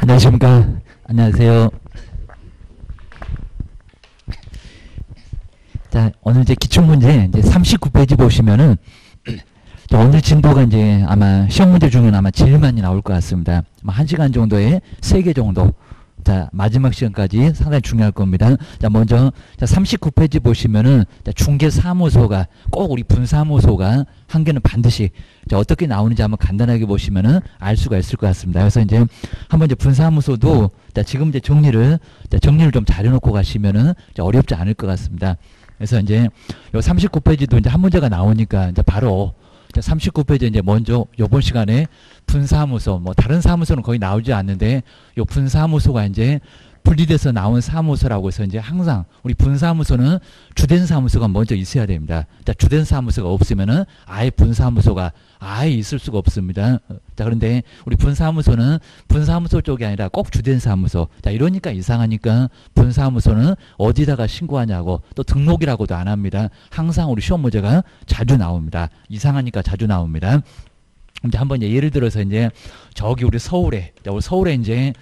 안녕하십니까. 안녕하세요. 자, 오늘 이제 기출문제 이제 39페이지 보시면은 오늘 진도가 이제 아마 시험 문제 중에는 아마 제일 많이 나올 것 같습니다. 1시간 정도에 3개 정도. 자, 마지막 시간까지 상당히 중요할 겁니다. 자, 먼저, 자, 39페이지 보시면은, 자, 중개사무소가, 꼭 우리 분사무소가 한 개는 반드시, 자, 어떻게 나오는지 한번 간단하게 보시면은 알 수가 있을 것 같습니다. 그래서 이제, 한번 이제 분사무소도, 자, 지금 이제 정리를 좀 잘 해놓고 가시면은, 자, 어렵지 않을 것 같습니다. 그래서 이제, 요 39페이지도 이제 한 문제가 나오니까, 이제 바로, 자, 39페이지 이제 먼저 요번 시간에 분사무소, 뭐 다른 사무소는 거의 나오지 않는데 요 분사무소가 이제 분리돼서 나온 사무소라고 해서 이제 항상 우리 분사무소는 주된 사무소가 먼저 있어야 됩니다. 자, 주된 사무소가 없으면은 아예 분사무소가 아예 있을 수가 없습니다. 자, 그런데 우리 분사무소는 분사무소 쪽이 아니라 꼭 주된 사무소. 자, 이러니까 이상하니까 분사무소는 어디다가 신고하냐고 또 등록이라고도 안 합니다. 항상 우리 시험 문제가 자주 나옵니다. 이상하니까 자주 나옵니다. 이제 한번 예를 들어서 이제 저기 우리 서울에 이제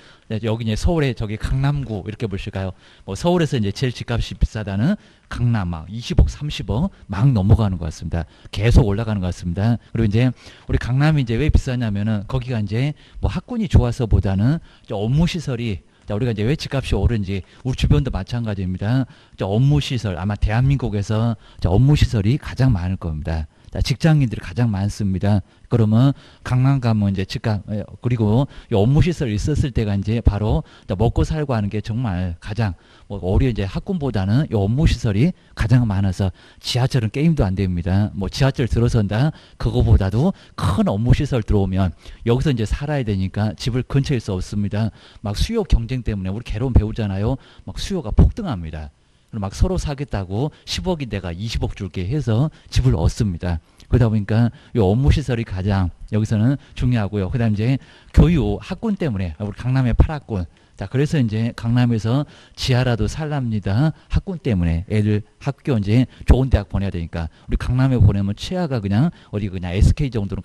여기 이제 서울에 저기 강남구 이렇게 보실까요? 뭐 서울에서 이제 제일 집값이 비싸다는 강남 막 20억, 30억 막 넘어가는 것 같습니다. 계속 올라가는 것 같습니다. 그리고 이제 우리 강남이 이제 왜 비싸냐면은 거기가 이제 뭐 학군이 좋아서보다는 업무 시설이 자, 우리가 이제 왜 집값이 오른지 우리 주변도 마찬가지입니다. 업무 시설 아마 대한민국에서 업무 시설이 가장 많을 겁니다. 자, 직장인들이 가장 많습니다. 그러면 강남 가면 이제 집값 그리고 업무 시설 있었을 때가 이제 바로 먹고 살고 하는 게 정말 가장 뭐 오히려 이제 학군보다는 업무 시설이 가장 많아서 지하철은 게임도 안 됩니다. 뭐 지하철 들어선다 그거보다도 큰 업무 시설 들어오면 여기서 이제 살아야 되니까 집을 근처에 수 없습니다. 막 수요 경쟁 때문에 우리 개론 배우잖아요. 막 수요가 폭등합니다. 막 서로 사겠다고 10억인 데가 20억 줄게 해서 집을 얻습니다. 그러다 보니까 이 업무 시설이 가장 여기서는 중요하고요. 그다음 이제 교육 학군 때문에 우리 강남의 8학군. 자, 그래서 이제 강남에서 지하라도 살랍니다. 학군 때문에 애들 학교 이제 좋은 대학 보내야 되니까 우리 강남에 보내면 최하가 그냥 어디 그냥 SK 정도는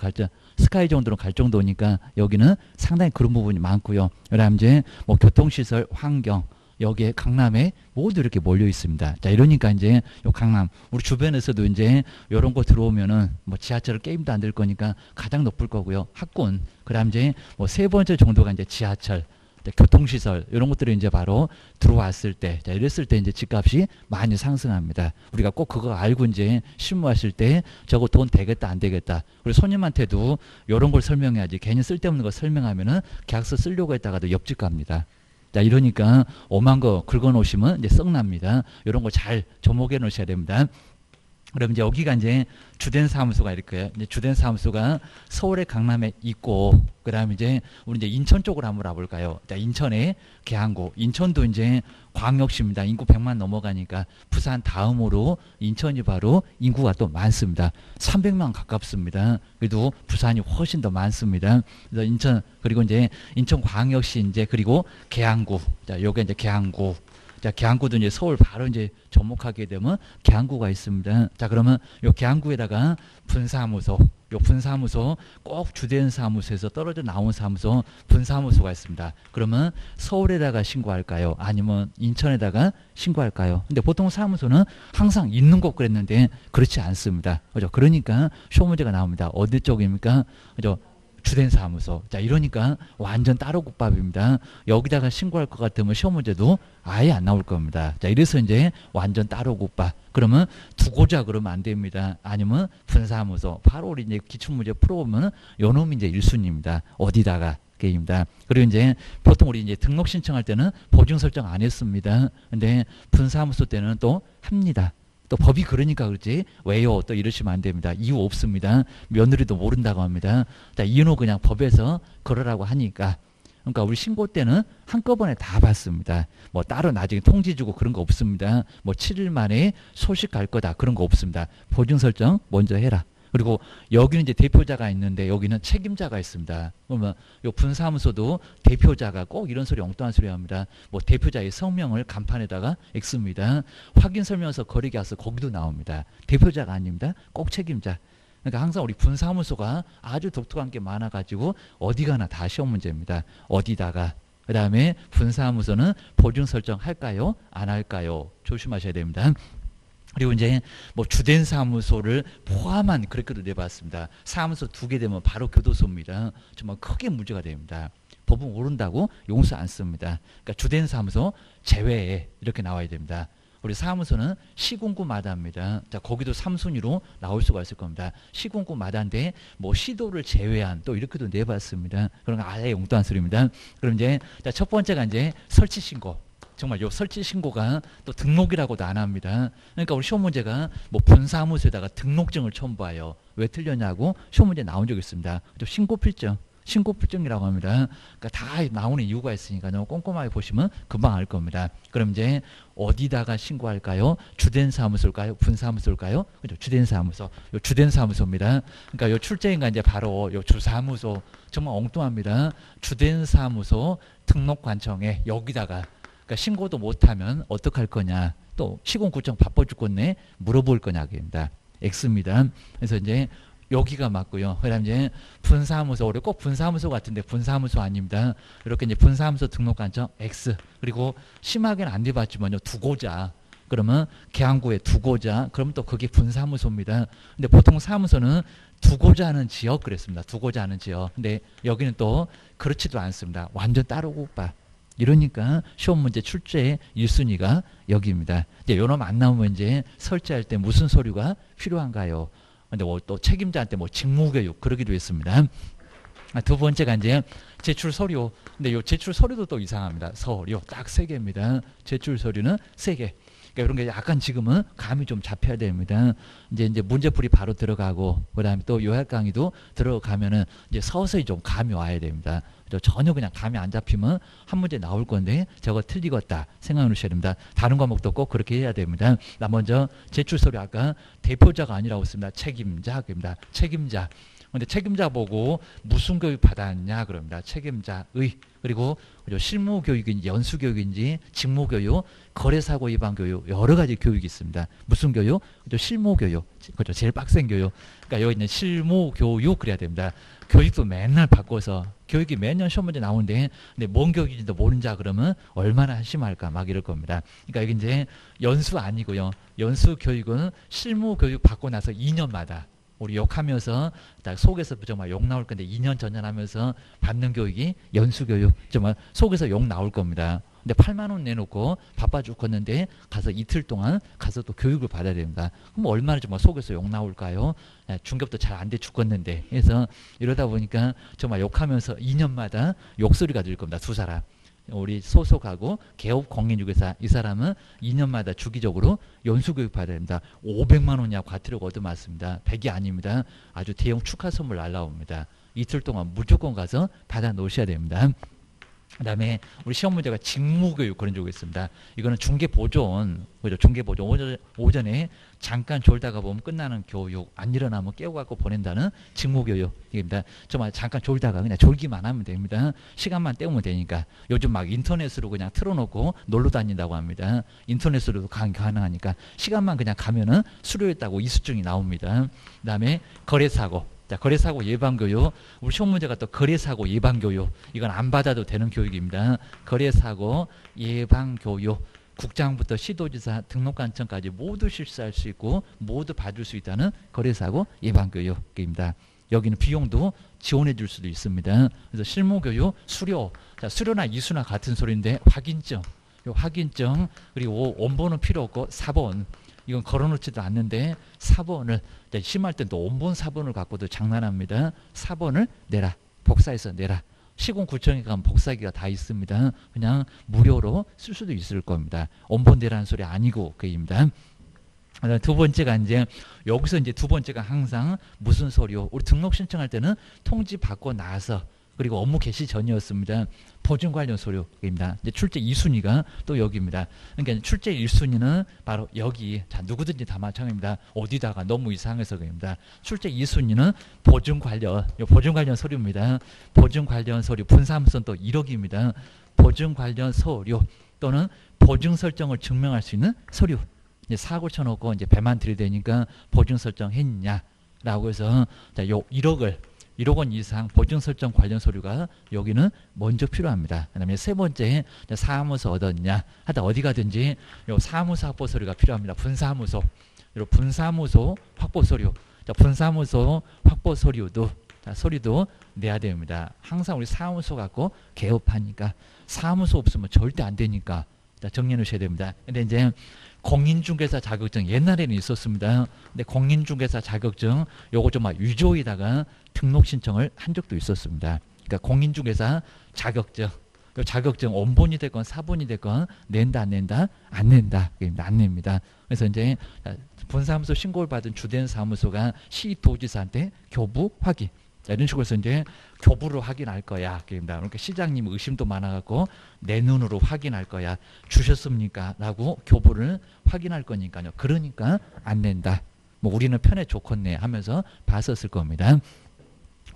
스카이 정도는 갈 정도니까 여기는 상당히 그런 부분이 많고요. 그다음 이제 뭐 교통시설, 환경 여기에 강남에 모두 이렇게 몰려 있습니다. 자, 이러니까 이제 요 강남 우리 주변에서도 이제 요런 거 들어오면은 뭐 지하철 게임도 안 될 거니까 가장 높을 거고요. 학군 그다음 이제 뭐 세 번째 정도가 이제 지하철 교통시설 이런 것들이 이제 바로 들어왔을 때, 자, 이랬을 때 이제 집값이 많이 상승합니다. 우리가 꼭 그거 알고 이제 실무하실 때 저거 돈 되겠다 안 되겠다. 우리 손님한테도 이런 걸 설명해야지. 괜히 쓸데없는 거 설명하면은 계약서 쓰려고 했다가도 옆집 갑니다. 자, 이러니까 오만 거 긁어 놓으시면 이제 썩납니다. 이런 거 잘 접목해 놓으셔야 됩니다. 그럼 이제 여기가 이제 주된 사무소가 이렇게요. 이제 주된 사무소가 서울의 강남에 있고, 그 다음에 이제 우리 이제 인천 쪽으로 한번 와볼까요? 자, 인천의 계양구. 인천도 이제 광역시입니다. 인구 100만 넘어가니까 부산 다음으로 인천이 바로 인구가 또 많습니다. 300만 가깝습니다. 그래도 부산이 훨씬 더 많습니다. 그래서 인천, 그리고 이제 인천 광역시 이제 그리고 계양구. 자, 요게 이제 계양구. 자, 계양구도 이제 서울 바로 이제 접목하게 되면 계양구가 있습니다. 자, 그러면 요 계양구에다가 분사무소, 요 분사무소 꼭 주된 사무소에서 떨어져 나온 사무소, 분사무소가 있습니다. 그러면 서울에다가 신고할까요? 아니면 인천에다가 신고할까요? 근데 보통 사무소는 항상 있는 곳 그랬는데 그렇지 않습니다. 그죠? 그러니까 시험 문제가 나옵니다. 어디 쪽입니까? 그죠? 주된 사무소. 자, 이러니까 완전 따로 국밥입니다. 여기다가 신고할 것 같으면 시험 문제도 아예 안 나올 겁니다. 자, 이래서 이제 완전 따로 국밥. 그러면 두고자 그러면 안 됩니다. 아니면 분사무소. 바로 우리 이제 기출문제 풀어보면 요 놈이 이제 1순위입니다. 어디다가. 입니다. 그리고 이제 보통 우리 이제 등록 신청할 때는 보증 설정 안 했습니다. 근데 분사무소 때는 또 합니다. 또 법이 그러니까 그렇지 왜요 또 이러시면 안 됩니다. 이유 없습니다. 며느리도 모른다고 합니다. 자, 이유는 그냥 법에서 그러라고 하니까. 그러니까 우리 신고 때는 한꺼번에 다 받습니다. 뭐 따로 나중에 통지 주고 그런 거 없습니다. 뭐 7일 만에 소식 갈 거다 그런 거 없습니다. 보증 설정 먼저 해라. 그리고 여기는 이제 대표자가 있는데 여기는 책임자가 있습니다. 그러면 요 분사무소도 대표자가 꼭 이런 소리 엉뚱한 소리 합니다. 뭐 대표자의 성명을 간판에다가 X입니다. 확인 설명서 거래계약서 거기도 나옵니다. 대표자가 아닙니다. 꼭 책임자. 그러니까 항상 우리 분사무소가 아주 독특한 게 많아가지고 어디 가나 다 시험 문제입니다. 어디다가 그 다음에 분사무소는 보증 설정 할까요? 안 할까요? 조심하셔야 됩니다. 그리고 이제 뭐 주된 사무소를 포함한 그렇게도 내봤습니다. 사무소 2개 되면 바로 교도소입니다. 정말 크게 문제가 됩니다. 법은 모른다고 용서 안 씁니다. 그러니까 주된 사무소 제외에 이렇게 나와야 됩니다. 우리 사무소는 시군구마다입니다. 자, 거기도 3순위로 나올 수가 있을 겁니다. 시군구마다인데 뭐 시도를 제외한 또 이렇게도 내봤습니다. 그런 거 아예 용도한 소리입니다. 그럼 이제 첫 번째가 이제 설치 신고. 정말 요 설치 신고가 또 등록이라고도 안 합니다. 그러니까 우리 시험 문제가 뭐 분사무소에다가 등록증을 첨부해요. 왜 틀렸냐고 시험 문제 나온 적이 있습니다. 또 신고 필증. 신고 필증이라고 합니다. 그러니까 다 나오는 이유가 있으니까요. 꼼꼼하게 보시면 금방 알 겁니다. 그럼 이제 어디다가 신고할까요? 주된 사무소일까요? 분사무소일까요? 그죠? 주된 사무소. 요 주된 사무소입니다. 그러니까 요 출제인가 이제 바로 요 주사무소. 정말 엉뚱합니다. 주된 사무소 등록관청에 여기다가 그러니까 신고도 못하면 어떡할 거냐. 또 시군구청 바빠 죽겠네. 물어볼 거냐입니다. X입니다. 그래서 이제 여기가 맞고요. 그다음 이제 분사무소, 우리 꼭 분사무소 같은데 분사무소 아닙니다. 이렇게 이제 분사무소 등록관청 X. 그리고 심하게는 안 돼봤지만요. 두고자. 그러면 계양구에 두고자. 그러면 또 그게 분사무소입니다. 근데 보통 사무소는 두고자 하는 지역 그랬습니다. 두고자 하는 지역. 근데 여기는 또 그렇지도 않습니다. 완전 따로고 봐. 이러니까 시험 문제 출제 1순위가 여기입니다. 이제 요놈 안 나오면 이제 설치할 때 무슨 서류가 필요한가요? 근데 뭐 또 책임자한테 뭐 직무교육 그러기도 했습니다. 두 번째가 이제 제출 서류. 근데 요 제출 서류도 또 이상합니다. 서류 딱 3개입니다. 제출 서류는 3개. 그러니까 이런 게 약간 지금은 감이 좀 잡혀야 됩니다. 이제 문제풀이 바로 들어가고 그다음에 또 요약 강의도 들어가면은 이제 서서히 좀 감이 와야 됩니다. 전혀 그냥 감이 안 잡히면 한 문제 나올 건데 저거 틀리겠다 생각해 놓으셔야 됩니다. 다른 과목도 꼭 그렇게 해야 됩니다. 나 먼저 제출 서류 아까 대표자가 아니라고 했습니다. 책임자입니다. 책임자. 근데 책임자 보고 무슨 교육 받았냐 그럽니다. 책임자의. 그리고 실무 교육인지 연수 교육인지 직무 교육, 거래사고 위반 교육 여러 가지 교육이 있습니다. 무슨 교육? 실무 교육. 그죠? 제일 빡센 교육. 그러니까 여기 있는 실무 교육 그래야 됩니다. 교육도 맨날 바꿔서 교육이 매년 시험 문제 나오는데 근데 뭔 교육인지도 모른 자 그러면 얼마나 한심할까 막 이럴 겁니다. 그러니까 이게 이제 연수 아니고요. 연수 교육은 실무 교육 받고 나서 2년마다 우리 욕하면서 속에서 정말 욕 나올 건데 2년 전전하면서 받는 교육이 연수교육. 정말 속에서 욕 나올 겁니다. 근데 8만 원 내놓고 바빠 죽겠는데 가서 이틀 동안 가서 또 교육을 받아야 됩니다. 그럼 얼마나 정말 속에서 욕 나올까요? 중급도 잘 안 돼 죽겠는데. 그래서 이러다 보니까 정말 욕하면서 2년마다 욕소리가 들릴 겁니다. 두 사람. 우리 소속하고 개업 공인중개사 이 사람은 2년마다 주기적으로 연수교육 받아야 됩니다. 500만 원이야 과태료가 얻어맞습니다. 100이 아닙니다. 아주 대형 축하 선물 날라옵니다. 이틀 동안 무조건 가서 받아 놓으셔야 됩니다. 그 다음에 우리 시험 문제가 직무교육 그런 적이 있습니다. 이거는 중개보존, 그죠? 중개보존 오전에 잠깐 졸다가 보면 끝나는 교육, 안 일어나면 깨워갖고 보낸다는 직무교육입니다. 정말 잠깐 졸다가 그냥 졸기만 하면 됩니다. 시간만 때우면 되니까. 요즘 막 인터넷으로 그냥 틀어놓고 놀러 다닌다고 합니다. 인터넷으로도 가능하니까 시간만 그냥 가면은 수료했다고 이수증이 나옵니다. 그 다음에 거래사고. 자, 거래사고 예방교육. 우리 시험 문제가 또 거래사고 예방교육. 이건 안 받아도 되는 교육입니다. 거래사고 예방교육. 국장부터 시도지사 등록관청까지 모두 실시할 수 있고 모두 받을 수 있다는 거래사고 예방교육입니다. 여기는 비용도 지원해 줄 수도 있습니다. 그래서 실무교육, 수료. 자, 수료나 이수나 같은 소리인데 확인증. 요 확인증 그리고 원본은 필요 없고 4번. 이건 걸어놓지도 않는데 4번을 심할 땐 또 원본 4번을 갖고도 장난합니다. 4번을 내라. 복사해서 내라. 시군구청에 가면 복사기가 다 있습니다. 그냥 무료로 쓸 수도 있을 겁니다. 원본 내라는 소리 아니고 그입니다. 두 번째가 이제 여기서 이제 두 번째가 항상 무슨 서류. 우리 등록 신청할 때는 통지 받고 나서 그리고 업무 개시 전이었습니다. 보증 관련 서류입니다. 이제 출제 2순위가 또 여기입니다. 그러니까 출제 1순위는 바로 여기. 자, 누구든지 다 마찬가지입니다. 어디다가 너무 이상해서 그럽니다. 출제 2순위는 보증 관련 서류입니다. 보증 관련 서류 분사무소는 또 1억입니다. 보증 관련 서류 또는 보증 설정을 증명할 수 있는 서류. 이제 사고 쳐놓고 이제 배만 들이대니까 보증 설정 했냐라고 해서 자, 요 1억을 1억 원 이상 보증 설정 관련 서류가 여기는 먼저 필요합니다. 그다음에 세 번째, 사무소 얻었냐 하다 어디 가든지 요 사무소 확보 서류가 필요합니다. 분사무소, 요 분사무소 확보 서류, 자, 분사무소 확보 서류도 서류도 내야 됩니다. 항상 우리 사무소 갖고 개업하니까 사무소 없으면 절대 안 되니까 정리해 놓으셔야 됩니다. 근데 이제 공인중개사 자격증 옛날에는 있었습니다. 근데 공인중개사 자격증 요거 좀 위조에다가 등록 신청을 한 적도 있었습니다. 그러니까 공인중개사 자격증, 요 자격증 원본이 됐건 사본이 됐건 낸다 안 낸다? 안 낸다. 안 냅니다. 그래서 이제 분사무소 신고를 받은 주된 사무소가 시도지사한테 교부 확인. 자, 이런 식으로 해서 이제 교부로 확인할 거야. 그러니까 시장님 의심도 많아갖고 내 눈으로 확인할 거야. 주셨습니까? 라고 교부를 확인할 거니까요. 그러니까 안 낸다. 뭐 우리는 편에 좋겠네 하면서 봤었을 겁니다.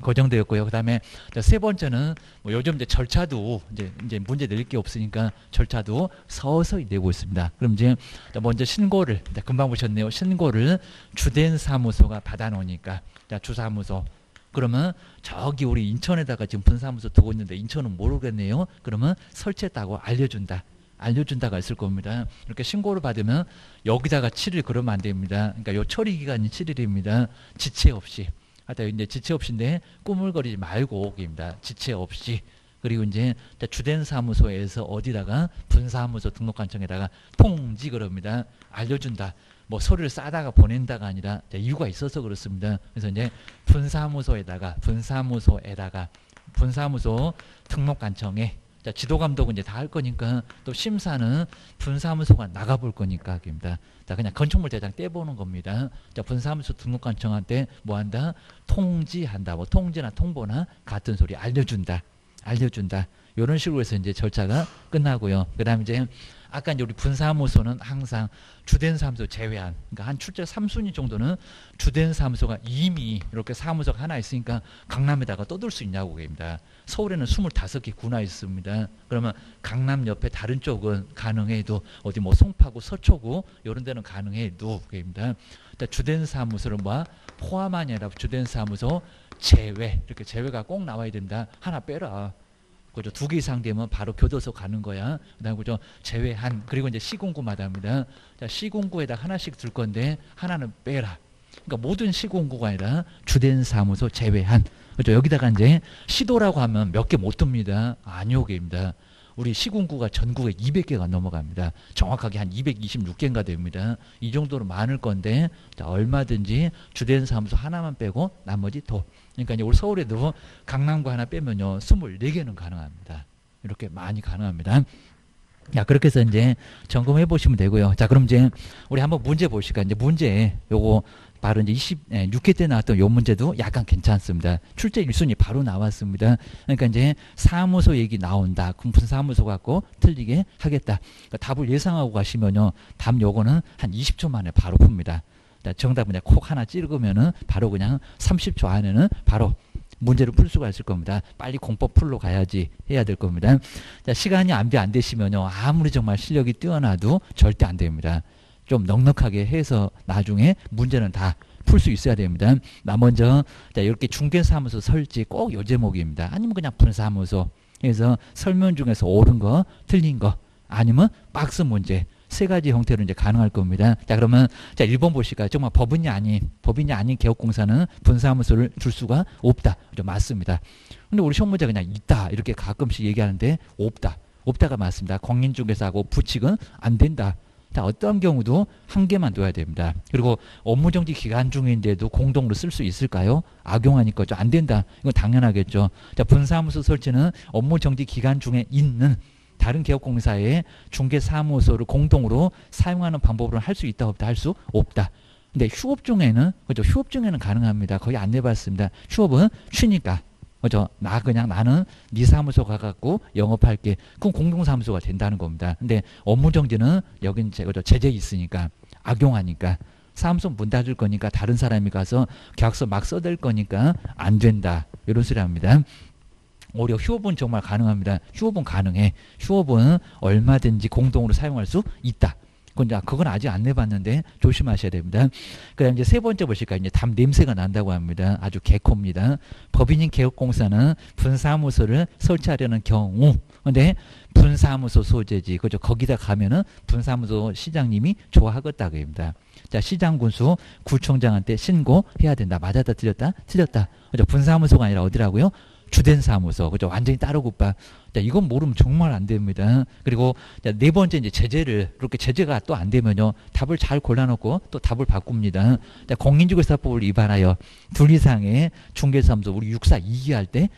그 정도였고요. 그 다음에 세 번째는 뭐 요즘 이제 절차도 이제 문제 낼 게 없으니까 절차도 서서히 내고 있습니다. 그럼 이제 먼저 신고를 금방 보셨네요. 신고를 주된 사무소가 받아놓으니까 주사무소. 그러면 저기 우리 인천에다가 지금 분사무소 두고 있는데 인천은 모르겠네요. 그러면 설치했다고 알려준다가 있을 겁니다. 이렇게 신고를 받으면 여기다가 7일 그러면 안 됩니다. 그러니까 요 처리 기간이 7일입니다. 지체 없이. 하여튼 이제 지체 없이인데 꾸물거리지 말고 입니다. 지체 없이. 그리고 이제 주된 사무소에서 어디다가 분사무소 등록관청에다가 통지 그럽니다. 알려준다. 뭐 서류를 싸다가 보낸다가 아니라 이유가 있어서 그렇습니다. 그래서 이제 분사무소에다가 분사무소 등록관청에 지도감독은 이제 다 할 거니까 또 심사는 분사무소가 나가볼 거니까 입니다. 자, 그냥 건축물 대장 떼보는 겁니다. 자, 분사무소 등록관청한테 뭐 한다? 통지한다. 뭐 통지나 통보나 같은 소리 알려준다. 이런 식으로 해서 이제 절차가 끝나고요. 그 다음에 이제 아까 이제 우리 분사무소는 항상 주된 사무소 제외한, 그러니까 한 출제 3순위 정도는 주된 사무소가 이미 이렇게 사무소가 하나 있으니까 강남에다가 떠들 수 있냐고 얘기합니다. 서울에는 25개 군화 있습니다. 그러면 강남 옆에 다른 쪽은 가능해도 어디 뭐 송파구, 서초구 이런 데는 가능해도 얘기합니다. 주된 사무소를 뭐 포함하냐 아니라 주된 사무소 제외, 이렇게 제외가 꼭 나와야 된다. 하나 빼라. 그죠? 2개 이상 되면 바로 교도소 가는 거야. 그다음에 그죠? 제외한. 그리고 이제 시군구마다 합니다. 자, 시군구에다 하나씩 둘 건데 하나는 빼라. 그러니까 모든 시군구가 아니라 주된 사무소 제외한. 그죠? 여기다가 이제 시도라고 하면 몇 개 못 듭니다. 아니오게입니다. 우리 시군구가 전국에 200개가 넘어갑니다. 정확하게 한 226개인가 됩니다. 이 정도로 많을 건데 자, 얼마든지 주된 사무소 하나만 빼고 나머지 더. 그러니까 이제 우리 서울에도 강남구 하나 빼면요 24개는 가능합니다. 이렇게 많이 가능합니다. 야, 그렇게 해서 이제 점검해 보시면 되고요. 자, 그럼 이제 우리 한번 문제 보실까요? 이제 문제 요거 바로 이제 26회 때 나왔던 요 문제도 약간 괜찮습니다. 출제 1순위 바로 나왔습니다. 그러니까 이제 사무소 얘기 나온다. 그럼 분사무소 갖고 틀리게 하겠다. 그러니까 답을 예상하고 가시면요. 답 요거는 한 20초 만에 바로 풉니다. 정답 그냥 콕 하나 찍으면은 바로 그냥 30초 안에는 바로 문제를 풀 수가 있을 겁니다. 빨리 공법 풀러 가야지 해야 될 겁니다. 자, 시간이 안 되시면요. 아무리 정말 실력이 뛰어나도 절대 안 됩니다. 좀 넉넉하게 해서 나중에 문제는 다 풀 수 있어야 됩니다. 나 먼저 자, 이렇게 중개사무소 설치 꼭 요 제목입니다. 아니면 그냥 분사무소 해서 설명 중에서 옳은 거 틀린 거 아니면 박스 문제 세 가지 형태로 이제 가능할 겁니다. 자, 그러면 자 1번 보실까요? 정말 법인이 아닌 개업공사는 분사무소를 줄 수가 없다. 그죠? 맞습니다. 근데 우리 시험 문제 그냥 있다 이렇게 가끔씩 얘기하는데 없다가 맞습니다. 공인중개사하고 부칙은 안 된다. 자, 어떤 경우도 한 개만 둬야 됩니다. 그리고 업무정지 기간 중인데도 공동으로 쓸 수 있을까요? 악용하니까 안 된다. 이건 당연하겠죠. 자, 분사무소 설치는 업무정지 기간 중에 있는 다른 개업공사의 중개사무소를 공동으로 사용하는 방법으로 할 수 있다 없다 할 수 없다. 근데 휴업 중에는 그죠? 휴업 중에는 가능합니다. 거의 안 내봤습니다. 휴업은 쉬니까 그죠? 나는 네 사무소 가갖고 영업할게. 그럼 공동사무소가 된다는 겁니다. 근데 업무정지는 여긴 그죠? 제재 있으니까 악용하니까 사무소 문 닫을 거니까 다른 사람이 가서 계약서 막 써댈 거니까 안 된다. 이런 소리 합니다. 오히려 휴업은 정말 가능합니다. 휴업은 가능해. 휴업은 얼마든지 공동으로 사용할 수 있다. 그건 아직 안 내봤는데 조심하셔야 됩니다. 그다음 이제 세 번째 보실까요? 이제 담 냄새가 난다고 합니다. 아주 개코입니다. 법인인 개업공사는 분사무소를 설치하려는 경우, 근데 분사무소 소재지, 그죠? 거기다 가면은 분사무소 시장님이 좋아하겠다고 합니다. 자, 시장 군수 구청장한테 신고해야 된다. 맞았다, 틀렸다, 틀렸다. 그죠? 분사무소가 아니라 어디라고요? 주된 사무소, 그죠? 완전히 따로 굿바. 자, 이건 모르면 정말 안 됩니다. 그리고 자, 네 번째 이제 제재를, 이렇게 제재가 또 안 되면요, 답을 잘 골라놓고 또 답을 바꿉니다. 자, 공인중개사법을 위반하여 둘 이상의 중개사무소, 우리 6사 2기 할 때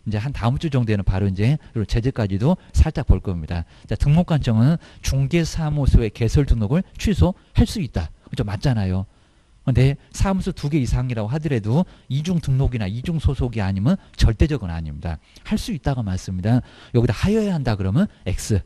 이제 한 다음 주 정도에는 바로 이제 제재까지도 살짝 볼 겁니다. 자, 등록관청은 중개사무소의 개설 등록을 취소할 수 있다. 그죠? 맞잖아요. 근데 사무소 2개 이상이라고 하더라도 이중 등록이나 이중 소속이 아니면 절대적은 아닙니다. 할 수 있다가 맞습니다. 여기다 하여야 한다 그러면 X.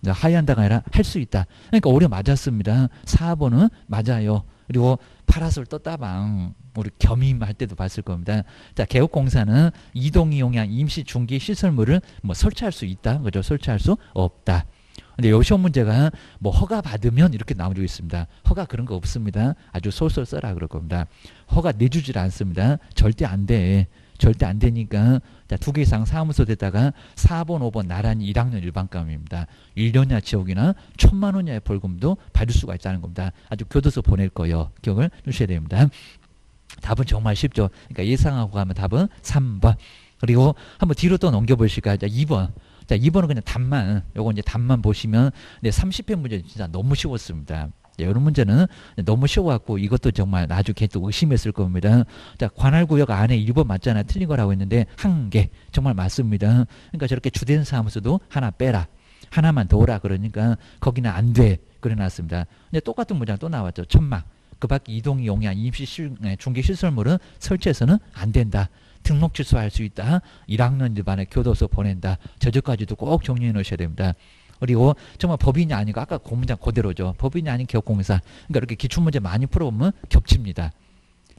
하여야 한다가 아니라 할 수 있다. 그러니까 오히려 맞았습니다. 4번은 맞아요. 그리고 파라솔 떴다방 우리 겸임할 때도 봤을 겁니다. 자, 개업공사는 이동이용량 임시 중기 시설물을 뭐 설치할 수 있다. 그죠? 설치할 수 없다. 근데 요 시험 문제가 뭐 허가 받으면 이렇게 나오고 있습니다. 허가 그런 거 없습니다. 아주 솔솔 써라 그럴 겁니다. 허가 내주질 않습니다. 절대 안 돼. 절대 안 되니까 자, 2개 이상 사무소 됐다가 4번, 5번 나란히 1학년 일반감입니다. 1년이나 지옥이나 1,000만 원이나의 벌금도 받을 수가 있다는 겁니다. 아주 교도소 보낼 거예요. 기억을 주셔야 됩니다. 답은 정말 쉽죠. 그러니까 예상하고 가면 답은 3번. 그리고 한번 뒤로 또 넘겨보실까요? 자, 2번. 자, 2번은 그냥 답만, 요거 이제 답만 보시면, 네, 30회 문제 진짜 너무 쉬웠습니다. 네, 이런 문제는 너무 쉬워갖고 이것도 정말 나중에 또 의심했을 겁니다. 자, 관할구역 안에 1번 맞잖아요. 틀린 거라고 했는데, 한 개. 정말 맞습니다. 그러니까 저렇게 주된 사무소도 하나 빼라. 하나만 더 오라. 그러니까 거기는 안 돼. 그래 놨습니다. 근데 똑같은 문장 또 나왔죠. 천막. 그 밖 이동이 용이한 임시 중개 시설물은 설치해서는 안 된다. 등록 취소할 수 있다. 1학년 일반에 교도소 보낸다. 저저까지도 꼭 정리해 놓으셔야 됩니다. 그리고 정말 법인이 아니고 아까 그 문장 그대로죠. 법인이 아닌 개업공사. 그러니까 이렇게 기출문제 많이 풀어보면 겹칩니다.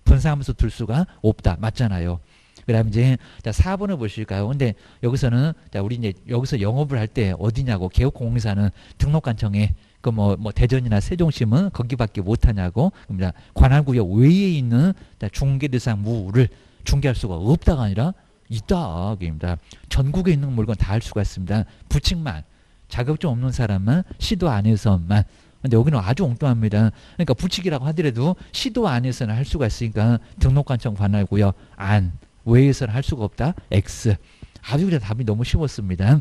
분사하면서 둘 수가 없다. 맞잖아요. 그다음에 이제 자 4번을 보실까요? 근데 여기서는 자 우리 이제 여기서 영업을 할 때 어디냐고 개업공사는 등록관청에 그 뭐 대전이나 세종시면 거기밖에 못하냐고 그럽니다. 관할구역 외에 있는 중개 대상 무를 중개할 수가 없다가 아니라 있다. 그입니다. 전국에 있는 물건 다 할 수가 있습니다. 부칙만 자격증 없는 사람만 시도 안에서만. 근데 여기는 아주 엉뚱합니다. 그러니까 부칙이라고 하더라도 시도 안에서는 할 수가 있으니까 등록관청 관할구역 안 외에서는 할 수가 없다. X. 아주 그냥 답이 너무 쉬웠습니다.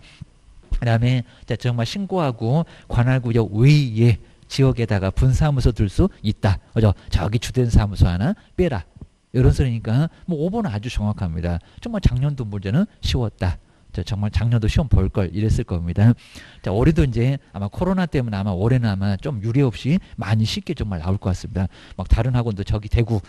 그 다음에 정말 신고하고 관할구역 외에 지역에다가 분사무소 둘 수 있다. 그죠? 저기 주된 사무소 하나 빼라. 이런 소리니까 뭐 5번은 아주 정확합니다. 정말 작년도 문제는 쉬웠다. 정말 작년도 시험 볼 걸 이랬을 겁니다. 자, 올해도 이제 아마 코로나 때문에 아마 올해는 아마 좀 유례 없이 많이 쉽게 정말 나올 것 같습니다. 막 다른 학원도 저기 대구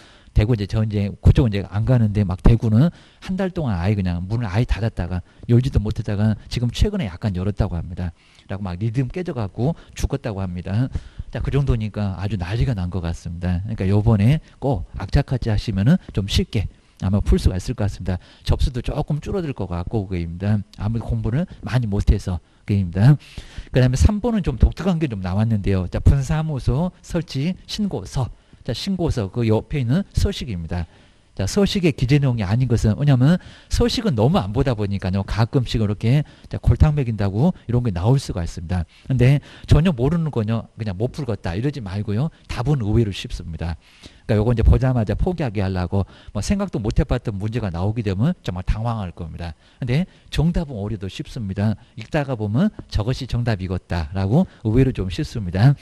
이제 저 이제 그쪽은 이제 안 가는데 막 대구는 한 달 동안 아예 그냥 문을 아예 닫았다가 열지도 못했다가 지금 최근에 약간 열었다고 합니다. 라고 막 리듬 깨져갖고 죽었다고 합니다. 자, 그 정도니까 아주 난리가 난 것 같습니다. 그러니까 요번에 꼭 악착같이 하시면은 좀 쉽게 아마 풀 수가 있을 것 같습니다. 접수도 조금 줄어들 것 같고 그입니다. 아무래도 공부를 많이 못해서 그입니다. 그 다음에 3번은 좀 독특한 게 좀 나왔는데요. 자, 분사무소 설치 신고서. 자, 신고서 그 옆에 있는 서식입니다. 자, 서식의 기재 내용이 아닌 것은 왜냐하면 서식은 너무 안 보다 보니까요. 가끔씩 이렇게 골탕 먹인다고 이런 게 나올 수가 있습니다. 근데 전혀 모르는 거요. 그냥 못 풀겠다 이러지 말고요. 답은 의외로 쉽습니다. 그러니까 요거 이제 보자마자 포기하게 하려고 뭐 생각도 못 해봤던 문제가 나오게 되면 정말 당황할 겁니다. 근데 정답은 오히려 쉽습니다. 읽다가 보면 저것이 정답이겠다라고 의외로 좀 쉽습니다.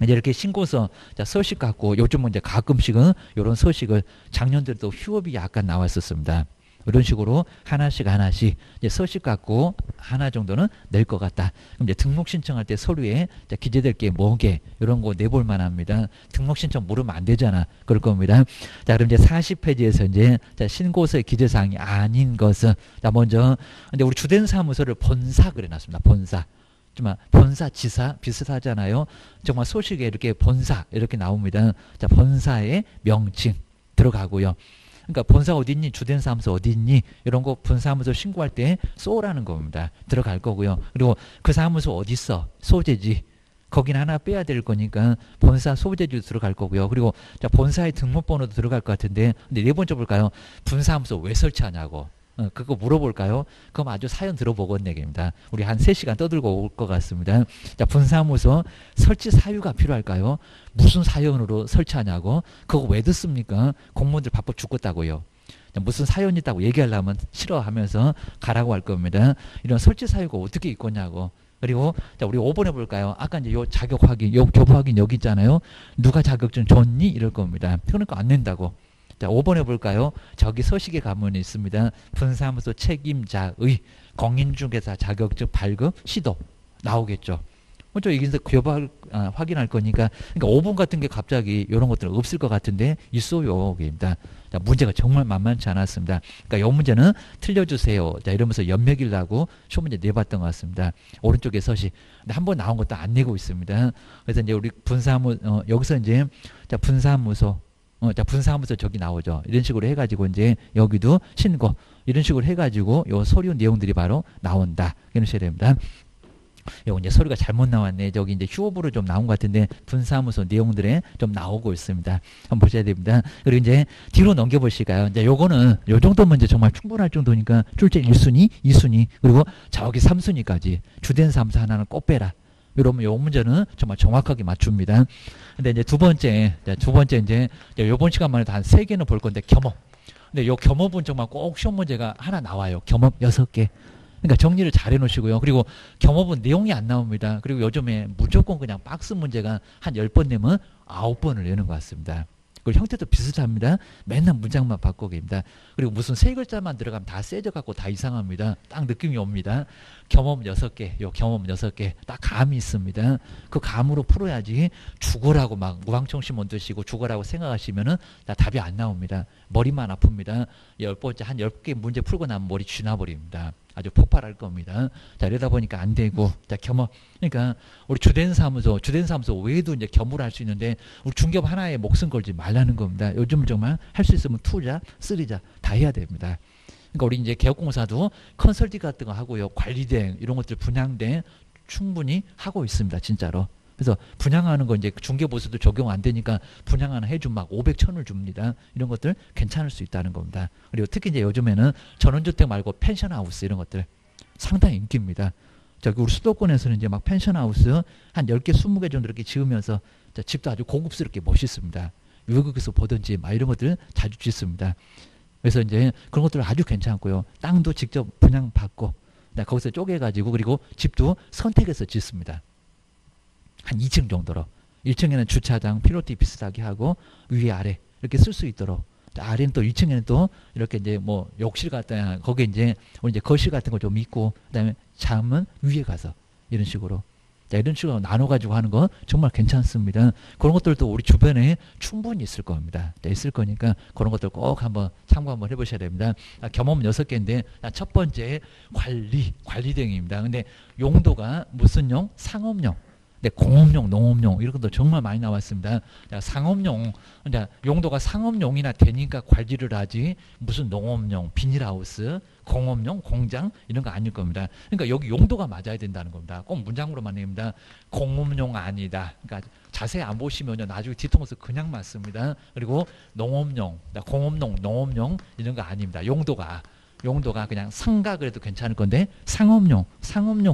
이제 이렇게 신고서, 자, 서식 갖고 요즘은 이제 가끔씩은 이런 서식을 작년들도 휴업이 약간 나왔었습니다. 이런 식으로 하나씩 이제 서식 갖고 하나 정도는 낼 것 같다. 그럼 이제 등록 신청할 때 서류에 기재될 게 뭐게 이런 거 내볼 만합니다. 등록 신청 모르면 안 되잖아. 그럴 겁니다. 자, 그럼 이제 40페이지에서 이제 신고서의 기재사항이 아닌 것은 자, 먼저 근데 우리 주된 사무소를 본사 그래놨습니다. 본사. 정말 본사, 지사 비슷하잖아요. 정말 소식에 이렇게 본사 이렇게 나옵니다. 자, 본사의 명칭 들어가고요. 그러니까 본사 어디 있니? 주된 사무소 어디 있니? 이런 거 분사무소 신고할 때 쏘라는 겁니다. 들어갈 거고요. 그리고 그 사무소 어디 있어? 소재지. 거긴 하나 빼야 될 거니까 본사 소재지도 들어갈 거고요. 그리고 자, 본사의 등록번호도 들어갈 것 같은데, 근데 네 번째 볼까요? 분사무소 왜 설치하냐고. 그거 물어볼까요? 그럼 아주 사연 들어보건 얘기입니다. 우리 한 3시간 떠들고 올 것 같습니다. 자, 분사무소 설치 사유가 필요할까요? 무슨 사연으로 설치하냐고. 그거 왜 듣습니까? 공무원들 바빠 죽겠다고요. 무슨 사연이 있다고 얘기하려면 싫어하면서 가라고 할 겁니다. 이런 설치 사유가 어떻게 있겠냐고. 그리고 자, 우리 5번 해볼까요? 아까 이제 요 자격 확인, 요 교부 확인 여기 있잖아요. 누가 자격증 줬니? 이럴 겁니다. 그러니까 안 낸다고. 자, 5번 해볼까요? 저기 서식에 가면 있습니다. 분사무소 책임자의 공인중개사 자격증 발급 시도 나오겠죠. 먼저 여기서 교부 확인할 거니까, 그러니까 5번 같은 게 갑자기 이런 것들은 없을 것 같은데 있어요. 입니다. 자, 문제가 정말 만만치 않았습니다. 그러니까 이 문제는 틀려주세요. 자, 이러면서 연맥이라고 쇼문제 내봤던 것 같습니다. 오른쪽에 서식. 근데 한 번 나온 것도 안 내고 있습니다. 그래서 이제 우리 여기서 이제 자, 분사무소. 자, 분사무소 저기 나오죠. 이런 식으로 해가지고 이제 여기도 신고 이런 식으로 해가지고 요 서류 내용들이 바로 나온다. 이러셔야 됩니다. 요거 이제 서류가 잘못 나왔네. 저기 이제 휴업으로 좀 나온 것 같은데 분사무소 내용들에 좀 나오고 있습니다. 한번 보셔야 됩니다. 그리고 이제 뒤로 넘겨보실까요? 이제 요거는 요 정도 문제 정말 충분할 정도니까 출제 1순위, 2순위, 그리고 저기 3순위까지 주된 사무소 하나는 꼭 빼라. 이러면 요 문제는 정말 정확하게 맞춥니다. 근데 이제 두 번째 이제 요번 시간만 해도 한 3개는 볼 건데 겸업. 근데 요 겸업은 정말 꼭 시험 문제가 하나 나와요. 겸업 6개. 그러니까 정리를 잘 해놓으시고요. 그리고 겸업은 내용이 안 나옵니다. 그리고 요즘에 무조건 그냥 박스 문제가 한 10번 내면 9번을 내는 것 같습니다. 그리고 형태도 비슷합니다. 맨날 문장만 바꿔깁니다. 그리고 무슨 세 글자만 들어가면 다 세져갖고 다 이상합니다. 딱 느낌이 옵니다. 겸업 6개, 요 겸업 6개 딱 감이 있습니다. 그 감으로 풀어야지 죽어라고 막 무방청심원 드시고 죽어라고 생각하시면은 다 답이 안 나옵니다. 머리만 아픕니다. 10번째 한 10개 문제 풀고 나면 머리 쥐나버립니다. 아주 폭발할 겁니다. 자, 이러다 보니까 안 되고, 자, 겸업. 그러니까, 우리 주된 사무소 외에도 이제 겸업을 할 수 있는데, 우리 중개업 하나에 목숨 걸지 말라는 겁니다. 요즘 정말 할 수 있으면 2자, 3자 다 해야 됩니다. 그러니까 우리 이제 개업공사도 컨설팅 같은 거 하고요. 관리대행, 이런 것들 분양대행 충분히 하고 있습니다. 진짜로. 그래서 분양하는 거 이제 중개보수도 적용 안 되니까 분양 하나 해주면 막 500, 1000을 줍니다. 이런 것들 괜찮을 수 있다는 겁니다. 그리고 특히 이제 요즘에는 전원주택 말고 펜션하우스 이런 것들 상당히 인기입니다. 저기 우리 수도권에서는 이제 막 펜션하우스 한 10개, 20개 정도 이렇게 지으면서 집도 아주 고급스럽게 멋있습니다. 외국에서 보든지 막 이런 것들 자주 짓습니다. 그래서 이제 그런 것들 아주 괜찮고요. 땅도 직접 분양받고 거기서 쪼개가지고 그리고 집도 선택해서 짓습니다. 한 2층 정도로. 1층에는 주차장, 피로티 비슷하게 하고 위에 아래 이렇게 쓸 수 있도록. 아래는 또 2층에는 또 이렇게 이제 뭐 욕실 같다 거기에 이제 거실 같은 거 좀 있고 그다음에 잠은 위에 가서 이런 식으로. 자, 이런 식으로 나눠가지고 하는 거 정말 괜찮습니다. 그런 것들도 우리 주변에 충분히 있을 겁니다. 자, 있을 거니까 그런 것들 꼭 한번 참고 한번 해보셔야 됩니다. 겸업 6개인데 첫 번째 관리대행입니다. 근데 용도가 무슨 용? 상업용. 네, 공업용, 농업용 이런 것도 정말 많이 나왔습니다. 자, 상업용, 용도가 상업용이나 되니까 관리를 하지 무슨 농업용, 비닐하우스, 공업용, 공장 이런 거 아닐 겁니다. 그러니까 여기 용도가 맞아야 된다는 겁니다. 꼭 문장으로만 냅니다. 공업용 아니다. 그러니까 자세히 안 보시면요 나중에 뒤통수 그냥 맞습니다. 그리고 농업용, 공업용, 농업용 이런 거 아닙니다. 용도가 그냥 상가 그래도 괜찮을 건데 상업용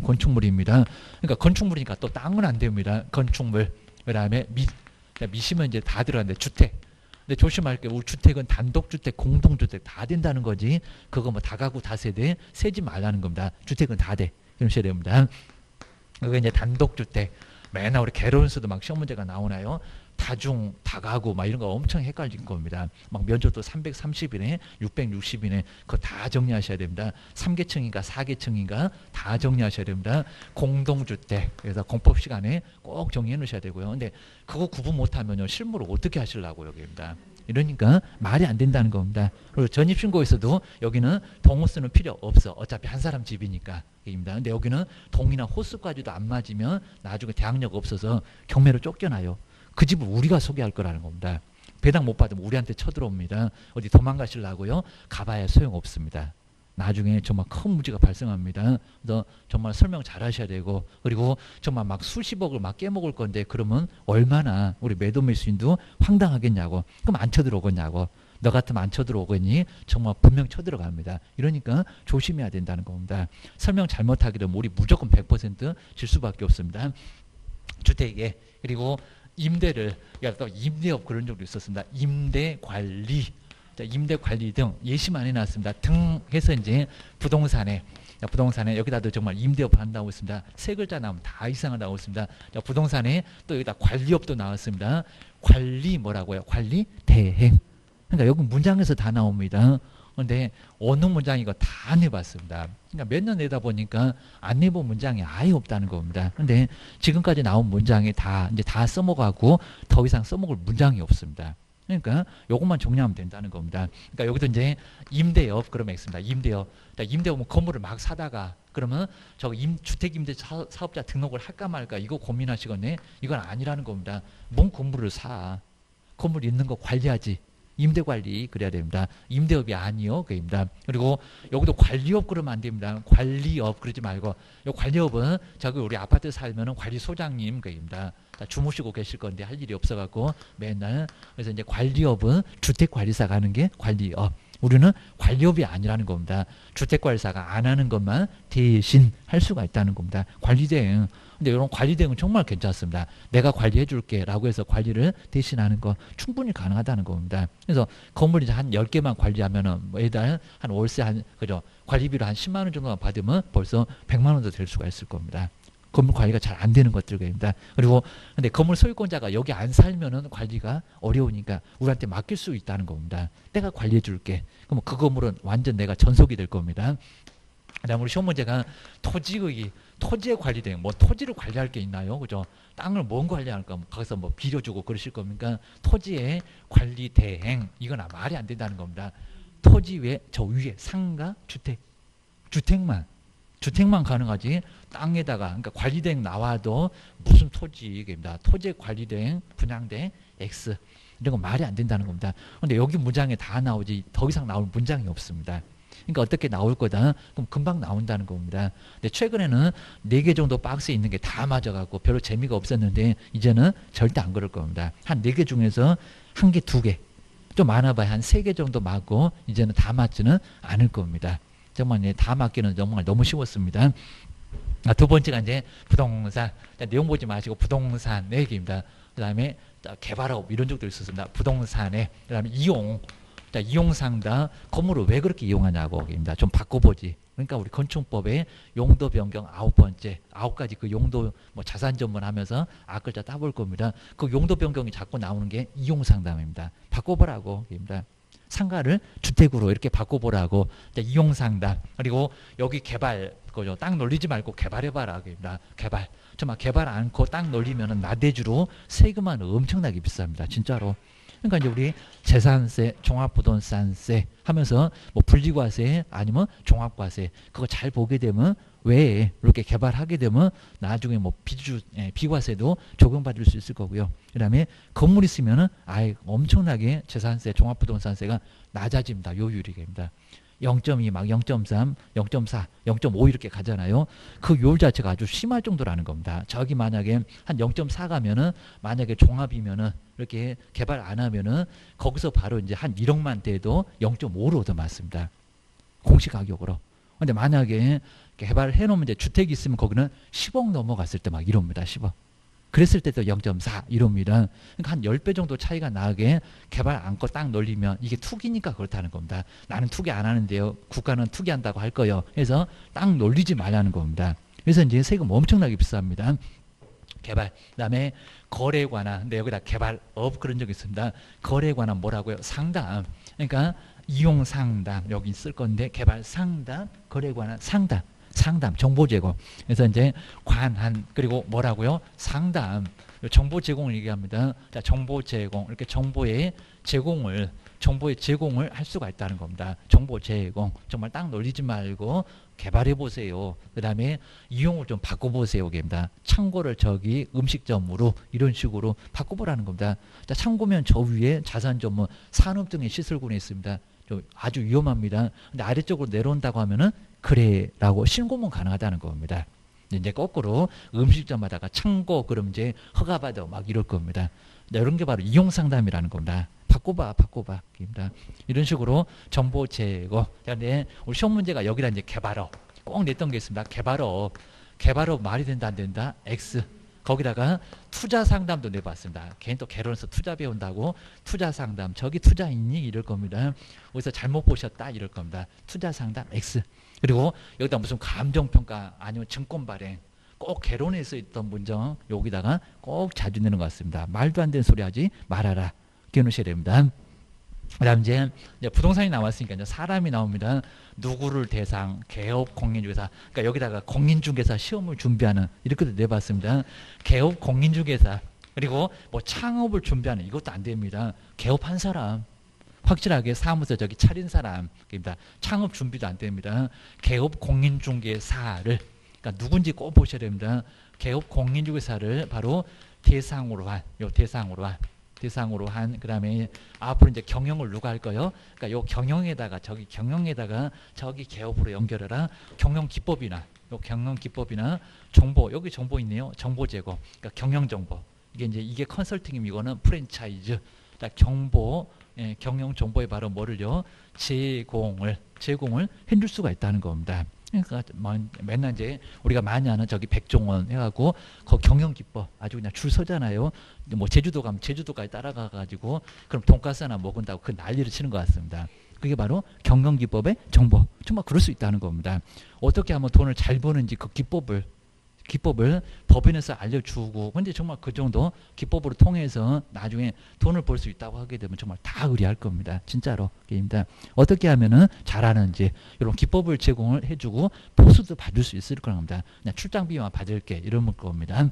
건축물입니다. 그러니까 건축물이니까 또 땅은 안 됩니다. 건축물. 그다음에 미시면 이제 다 들어가는데 주택. 근데 조심할 게 우리 주택은 단독주택, 공동주택 다 된다는 거지. 그거 뭐 다가구 다세대 세지 말라는 겁니다. 주택은 다 돼. 그러셔야 됩니다. 그거 이제 단독주택. 맨날 우리 개론수도 막 시험 문제가 나오나요? 다중, 다가구 막 이런 거 엄청 헷갈릴 겁니다. 막 면적도 330이네, 660이네. 그거 다 정리하셔야 됩니다. 3계층인가 4계층인가 다 정리하셔야 됩니다. 공동주택. 그래서 공법 시간에 꼭 정리해 놓으셔야 되고요. 근데 그거 구분 못하면요 실무를 어떻게 하시려고요, 여기입니다. 이러니까 말이 안 된다는 겁니다. 그리고 전입신고에서도 여기는 동호수는 필요 없어. 어차피 한 사람 집이니까. 입니다. 근데 여기는 동이나 호수까지도 안 맞으면 나중에 대항력 없어서 경매로 쫓겨나요. 그 집을 우리가 소개할 거라는 겁니다. 배당 못 받으면 우리한테 쳐들어옵니다. 어디 도망가시려고요? 가봐야 소용없습니다. 나중에 정말 큰 문제가 발생합니다. 그래서 정말 설명 잘 하셔야 되고, 그리고 정말 막 수십억을 막 깨먹을 건데 그러면 얼마나 우리 매도 매수인도 황당하겠냐고. 그럼 안 쳐들어오겠냐고. 너 같으면 안 쳐들어오겠니? 정말 분명 쳐들어갑니다. 이러니까 조심해야 된다는 겁니다. 설명 잘못하게 되면 우리 무조건 100%질 수밖에 없습니다. 주택에, 그리고 임대를, 또 임대업 그런 적도 있었습니다. 임대관리, 임대관리 등 예시만 해놨습니다. 등 해서 이제 부동산에 여기다도 정말 임대업 한다고 했습니다. 세 글자 나오면 다 이상을 나오고 있습니다. 부동산에 또 여기다 관리업도 나왔습니다. 관리 뭐라고요? 관리 대행. 그러니까 여기 문장에서 다 나옵니다. 그런데 어느 문장 이거 다 안 해봤습니다. 그러니까 몇 년 내다 보니까 안 해본 문장이 아예 없다는 겁니다. 근데 지금까지 나온 문장이 다 이제 다 써먹하고 더 이상 써먹을 문장이 없습니다. 그러니까 요것만 정리하면 된다는 겁니다. 그러니까 여기도 이제 임대업 그러면 있습니다. 임대업. 임대업은 건물을 막 사다가 그러면 저 주택임대 사업자 등록을 할까 말까 이거 고민하시겠네. 이건 아니라는 겁니다. 뭔 건물을 사. 건물 있는 거 관리하지. 임대관리 그래야 됩니다. 임대업이 아니요. 그입니다. 그리고 여기도 관리업 그러면 안 됩니다. 관리업 그러지 말고, 요 관리업은 저기 우리 아파트 살면은 관리소장님 그입니다. 주무시고 계실 건데 할 일이 없어갖고 맨날, 그래서 이제 관리업은 주택관리사가 하는 게 관리업. 우리는 관리업이 아니라는 겁니다. 주택관리사가 안 하는 것만 대신 할 수가 있다는 겁니다. 관리대행. 근데 이런 관리대행은 정말 괜찮습니다. 내가 관리해 줄게 라고 해서 관리를 대신하는 거 충분히 가능하다는 겁니다. 그래서 건물 이제 한 10개만 관리하면은 매달 한 월세 그죠? 관리비로 한 10만 원 정도만 받으면 벌써 100만 원도 될 수가 있을 겁니다. 건물 관리가 잘 안 되는 것들입니다. 그리고 근데 건물 소유권자가 여기 안 살면은 관리가 어려우니까 우리한테 맡길 수 있다는 겁니다. 내가 관리해 줄게. 그럼 그 건물은 완전 내가 전속이 될 겁니다. 그다음에 우리 시험 문제가 토지의 관리대행, 뭐 토지를 관리할 게 있나요? 그죠? 땅을 뭔 관리할까? 거기서 뭐 빌려주고 그러실 겁니까? 토지의 관리대행, 이건 말이 안 된다는 겁니다. 토지 외, 저 위에 상가, 주택만 가능하지. 땅에다가, 그러니까 관리대행 나와도 무슨 토지입니다. 토지의 관리대행, 분양대 X. 이런 건 말이 안 된다는 겁니다. 그런데 여기 문장에 다 나오지 더 이상 나올 문장이 없습니다. 그러니까 어떻게 나올 거다? 그럼 금방 나온다는 겁니다. 근데 최근에는 4개 정도 박스에 있는 게 다 맞아갖고 별로 재미가 없었는데 이제는 절대 안 그럴 겁니다. 한 4개 중에서 1개, 2개, 좀 많아봐야 한 3개 정도 맞고 이제는 다 맞지는 않을 겁니다. 정말 다 맞기는 정말 너무 쉬웠습니다. 두 번째가 이제 부동산. 내용 보지 마시고 부동산 얘기입니다. 그 다음에 개발업 이런 적도 있었습니다. 부동산에. 그 다음에 이용상담, 건물을 왜 그렇게 이용하냐고 입니다. 좀 바꿔보지. 그러니까 우리 건축법의 용도 변경 9번째, 9가지 그 용도 뭐 자산 전문하면서 글자 따볼 겁니다. 그 용도 변경이 자꾸 나오는 게 이용상담입니다. 바꿔보라고 입니다. 상가를 주택으로 이렇게 바꿔보라고. 이용상담. 그리고 여기 개발, 그죠? 땅 놀리지 말고 개발해봐라. 입니다. 개발. 정말 개발 않고 땅 놀리면은 나대주로 세금은 엄청나게 비쌉니다. 진짜로. 그러니까 이제 우리 재산세, 종합부동산세 하면서 뭐 분리과세 아니면 종합과세 그거 잘 보게 되면 왜 이렇게 개발하게 되면 나중에 뭐 비과세도 적용받을 수 있을 거고요. 그다음에 건물 있으면은 엄청나게 재산세, 종합부동산세가 낮아집니다. 요율이입니다. 0.2, 막 0.3, 0.4, 0.5 이렇게 가잖아요. 그 요율 자체가 아주 심할 정도라는 겁니다. 저기 만약에 한 0.4 가면은 만약에 종합이면은 이렇게 개발 안 하면은 거기서 바로 이제 한 1억만 돼도 0.5로 더 맞습니다. 공시 가격으로. 근데 만약에 개발을 해놓으면 이제 주택이 있으면 거기는 10억 넘어갔을 때 막 이럽니다. 10억. 그랬을 때도 0.4 이럽니다. 그러니까 한 10배 정도 차이가 나게 개발 안고 딱 놀리면 이게 투기니까 그렇다는 겁니다. 나는 투기 안 하는데요. 국가는 투기한다고 할 거예요. 그래서 땅 놀리지 말라는 겁니다. 그래서 이제 세금 엄청나게 비쌉니다. 개발. 그다음에 거래에 관한, 근데 여기다 개발업 그런 적이 있습니다. 거래에 관한 뭐라고요? 상담. 그러니까 이용 상담 여기 쓸 건데 개발 상담, 거래에 관한 상담. 정보 제공. 그래서 이제 관한 그리고 뭐라고요? 상담. 정보 제공을 얘기합니다. 자, 정보 제공. 이렇게 정보의 제공을 할 수가 있다는 겁니다. 정보 제공. 정말 땅 놀리지 말고 개발해 보세요. 그다음에 이용을 좀 바꿔 보세요. 입니다. 창고를 저기 음식점으로 이런 식으로 바꿔 보라는 겁니다. 자, 창고면 저 위에 자산 전문 산업 등의 시설군이 있습니다. 좀 아주 위험합니다. 근데 아래쪽으로 내려온다고 하면은 그래라고 신고문 가능하다는 겁니다. 이제 거꾸로 음식점마다가 창고 그럼 이제 허가받아 막 이럴 겁니다. 이런 게 바로 이용 상담이라는 겁니다. 바꿔봐. 입니다. 이런 식으로 정보 제거. 그런데 우리 시험 문제가 여기다 이제 개발업 꼭 냈던 게 있습니다. 개발업 말이 된다 안 된다? X. 거기다가 투자 상담도 내봤습니다. 걔는 또 개론에서 투자 배운다고 투자 상담 저기 투자 있니? 이럴 겁니다. 어디서 잘못 보셨다? 이럴 겁니다. 투자 상담 X. 그리고 여기다 무슨 감정평가 아니면 증권 발행 꼭 개론에서 있던 문정 여기다가 꼭 자주 내는 것 같습니다. 말도 안 되는 소리 하지 말아라. 기억하셔야 됩니다. 그 다음 이제 부동산이 나왔으니까 이제 사람이 나옵니다. 누구를 대상, 개업 공인중개사. 그러니까 여기다가 공인중개사 시험을 준비하는 이렇게도 내봤습니다. 개업 공인중개사 그리고 뭐 창업을 준비하는 이것도 안 됩니다. 개업한 사람. 확실하게 사무소 저기 차린 사람입니다. 창업 준비도 안 됩니다. 개업 공인중개사를 그러니까 누군지 꼭 보셔야 됩니다. 개업 공인중개사를 바로 대상으로 한 그다음에 앞으로 이제 경영을 누가 할 거요? 그러니까 요 경영에다가 저기 개업으로 연결해라. 경영 기법이나 정보 여기 정보 있네요. 정보 제공. 그러니까 경영 정보. 이게 컨설팅이면 이거는 프랜차이즈. 정보 경영 정보에 바로 뭐를요? 제공을 해줄 수가 있다는 겁니다. 그러니까 맨날 이제 우리가 많이 하는 저기 백종원 해가고 그 경영 기법 아주 그냥 줄 서잖아요. 뭐 제주도 가면 제주도까지 따라가 가지고 그럼 돈가스 하나 먹은다고 그 난리를 치는 것 같습니다. 그게 바로 경영 기법의 정보. 정말 그럴 수 있다는 겁니다. 어떻게 하면 돈을 잘 버는지 그 기법을 법인에서 알려주고 근데 정말 그 정도 기법으로 통해서 나중에 돈을 벌 수 있다고 하게 되면 정말 다 의리할 겁니다. 진짜로. 입니다. 어떻게 하면은 잘하는지 이런 기법을 제공을 해주고 보수도 받을 수 있을 겁니다. 그냥 출장비만 받을게 이런 겁니다.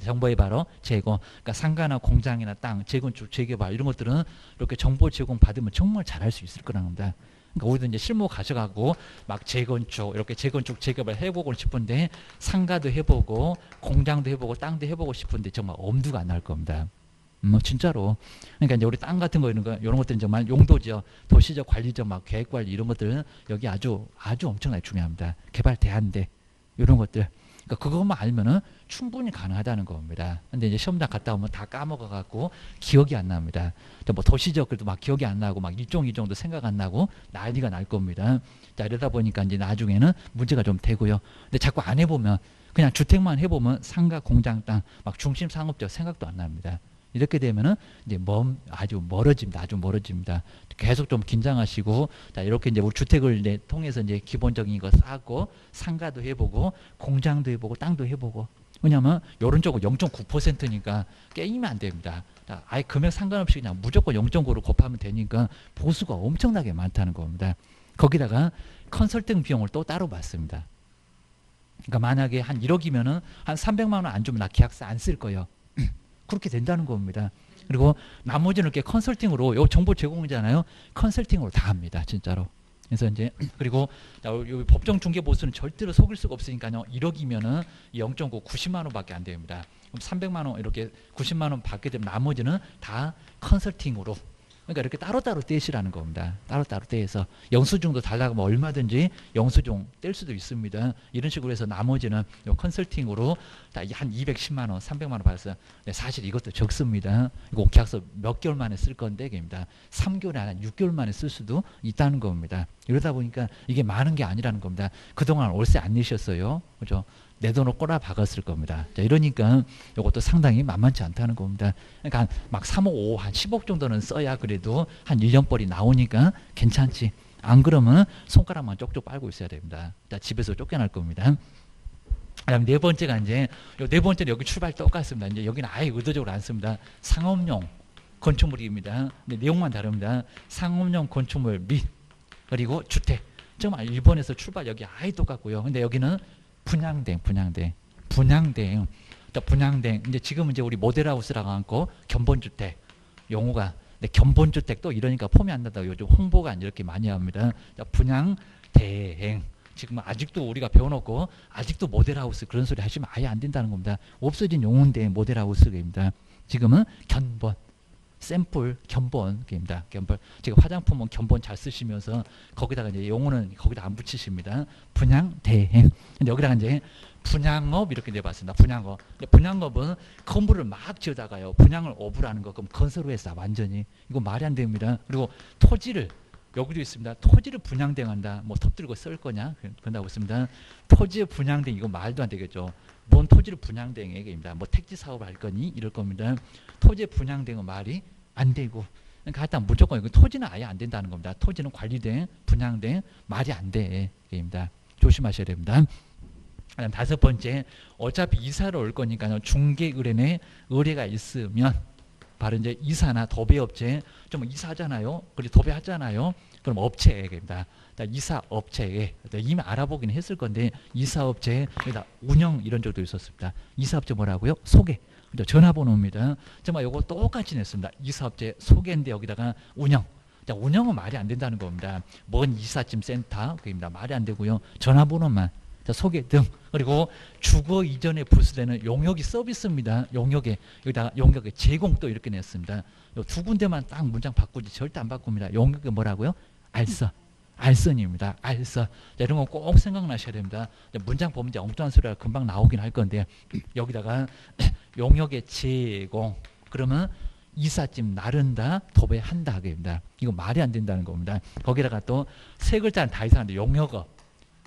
정보의 바로 제공, 그러니까 상가나 공장이나 땅, 재건축, 재개발 이런 것들은 이렇게 정보 제공 받으면 정말 잘할 수 있을 거라는 겁니다. 그러니까 우리도 이제 실무 가져가고 막 재건축 이렇게 재건축 재개발 해보고 싶은데 상가도 해보고 공장도 해보고 땅도 해보고 싶은데 정말 엄두가 안 날 겁니다. 진짜로. 그러니까 이제 우리 땅 같은 거 이런 것들은 정말 용도죠. 도시적 관리적 막 계획 관리 이런 것들은 여기 아주 엄청나게 중요합니다. 개발 대안대 이런 것들. 그러니까 그것만 알면은 충분히 가능하다는 겁니다. 근데 이제 시험장 갔다 오면 다 까먹어갖고 기억이 안 납니다. 뭐 도시적 그래도 막 기억이 안 나고 막 이종도 생각 안 나고 난리가 날 겁니다. 자, 이러다 보니까 이제 나중에는 문제가 좀 되고요. 근데 자꾸 안 해보면 그냥 주택만 해보면 상가, 공장, 땅, 막 중심 상업적 생각도 안 납니다. 이렇게 되면은 이제 아주 멀어집니다. 계속 좀 긴장하시고, 자, 이렇게 이제 우리 주택을 이제 통해서 이제 기본적인 거 쌓고, 상가도 해보고, 공장도 해보고, 땅도 해보고. 왜냐면, 요런 쪽은 0.9%니까 게임이 안 됩니다. 자, 아예 금액 상관없이 그냥 무조건 0.9로 곱하면 되니까 보수가 엄청나게 많다는 겁니다. 거기다가 컨설팅 비용을 또 따로 받습니다. 그러니까 만약에 한 1억이면은 한 300만 원 안 주면 나 계약서 안 쓸 거예요. 그렇게 된다는 겁니다. 그리고 나머지는 이렇게 컨설팅으로 요 정보 제공이잖아요. 컨설팅으로 다 합니다. 진짜로. 그래서 이제 그리고 요 법정 중개 보수는 절대로 속일 수가 없으니까요. 1억이면은 0.9 90만 원밖에 안 됩니다. 그럼 300만 원 이렇게 90만 원 받게 되면 나머지는 다 컨설팅으로. 그러니까 이렇게 따로따로 떼시라는 겁니다. 따로따로 떼서 영수증도 달라고 하면 얼마든지 영수증 뗄 수도 있습니다. 이런 식으로 해서 나머지는 요 컨설팅으로 한 210만 원, 300만 원 받았어요. 네, 사실 이것도 적습니다. 이거 계약서 몇 개월 만에 쓸 건데, 입니다. 3개월 아니라 6개월 만에 쓸 수도 있다는 겁니다. 이러다 보니까 이게 많은 게 아니라는 겁니다. 그동안 월세 안 내셨어요. 그죠? 내 돈을 꼬라 박았을 겁니다. 자, 이러니까 이것도 상당히 만만치 않다는 겁니다. 그러니까 막 3억, 5억, 한 10억 정도는 써야 그래도 한 1년벌이 나오니까 괜찮지. 안 그러면 손가락만 쪽쪽 빨고 있어야 됩니다. 자, 집에서 쫓겨날 겁니다. 그다음 네 번째가 이제 네 번째는 여기 출발 똑같습니다. 이제 여기는 아예 의도적으로 안 씁니다. 상업용 건축물입니다. 근데 내용만 다릅니다. 상업용 건축물 및 그리고 주택. 정말 일본에서 출발 여기 아예 똑같고요. 근데 여기는 분양대. 이제 지금 이제 우리 모델하우스라고 하고 견본주택 용어가. 근데 견본주택 또 이러니까 폼이 안 난다고 요즘 홍보가 이렇게 많이 합니다. 자, 분양대행. 지금 아직도 우리가 배워놓고 아직도 모델하우스 그런 소리 하시면 아예 안 된다는 겁니다. 없어진 용어인데 모델하우스입니다. 지금은 견본. 샘플 견본입니다. 견본. 제가 화장품은 견본 잘 쓰시면서 거기다가 이제 용어는 거기다 안 붙이십니다. 분양 대행. 근데 여기다가 이제 분양업 이렇게 내봤습니다. 분양업. 근데 분양업은 건물을 막 지어다가요. 분양을 업을 하는 거 그럼 건설회사 완전히 이거 말이 안 됩니다. 그리고 토지를 여기도 있습니다. 토지를 분양대행한다. 뭐 터뜨리고 쓸 거냐? 그런다고 있습니다. 토지의 분양대행 이거 말도 안 되겠죠. 뭔 토지를 분양대행입니다. 뭐 택지 사업을 할 거니 이럴 겁니다. 토지의 분양대행은 말이 안 되고. 그러니까 하여튼 무조건 이거 토지는 아예 안 된다는 겁니다. 토지는 관리대행, 분양대행 말이 안 돼. 입니다. 조심하셔야 됩니다. 다섯 번째, 어차피 이사를 올 거니까요. 중개의뢰인의 의뢰가 있으면 바로 이제 이사나 도배업체 좀 이사하잖아요. 그리고 도배하잖아요. 그럼 업체입니다. 이사 업체에 이미 알아보긴 했을 건데 이사업체 여기다 운영 이런 적도 있었습니다. 이사업체 뭐라고요? 소개. 전화번호입니다. 정말 요거 똑같이 냈습니다. 이사업체 소개인데 여기다가 운영. 자, 운영은 말이 안 된다는 겁니다. 뭔 이삿짐 센터 그입니다. 말이 안 되고요. 전화번호만. 자, 소개 등. 그리고 주거 이전에 부수되는 용역이 서비스입니다. 용역에 여기다가 용역의 제공 또 이렇게 냈습니다. 요 두 군데만 딱 문장 바꾸지 절대 안 바꿉니다. 용역이 뭐라고요? 알선. 알선입니다. 알선. 자, 이런 거 꼭 생각나셔야 됩니다. 문장 보면 이제 엉뚱한 소리가 금방 나오긴 할 건데 여기다가 용역의 제공 그러면 이삿짐 나른다 도배한다 그입니다. 이거 말이 안 된다는 겁니다. 거기다가 또 세 글자는 다 이상한데 용역업.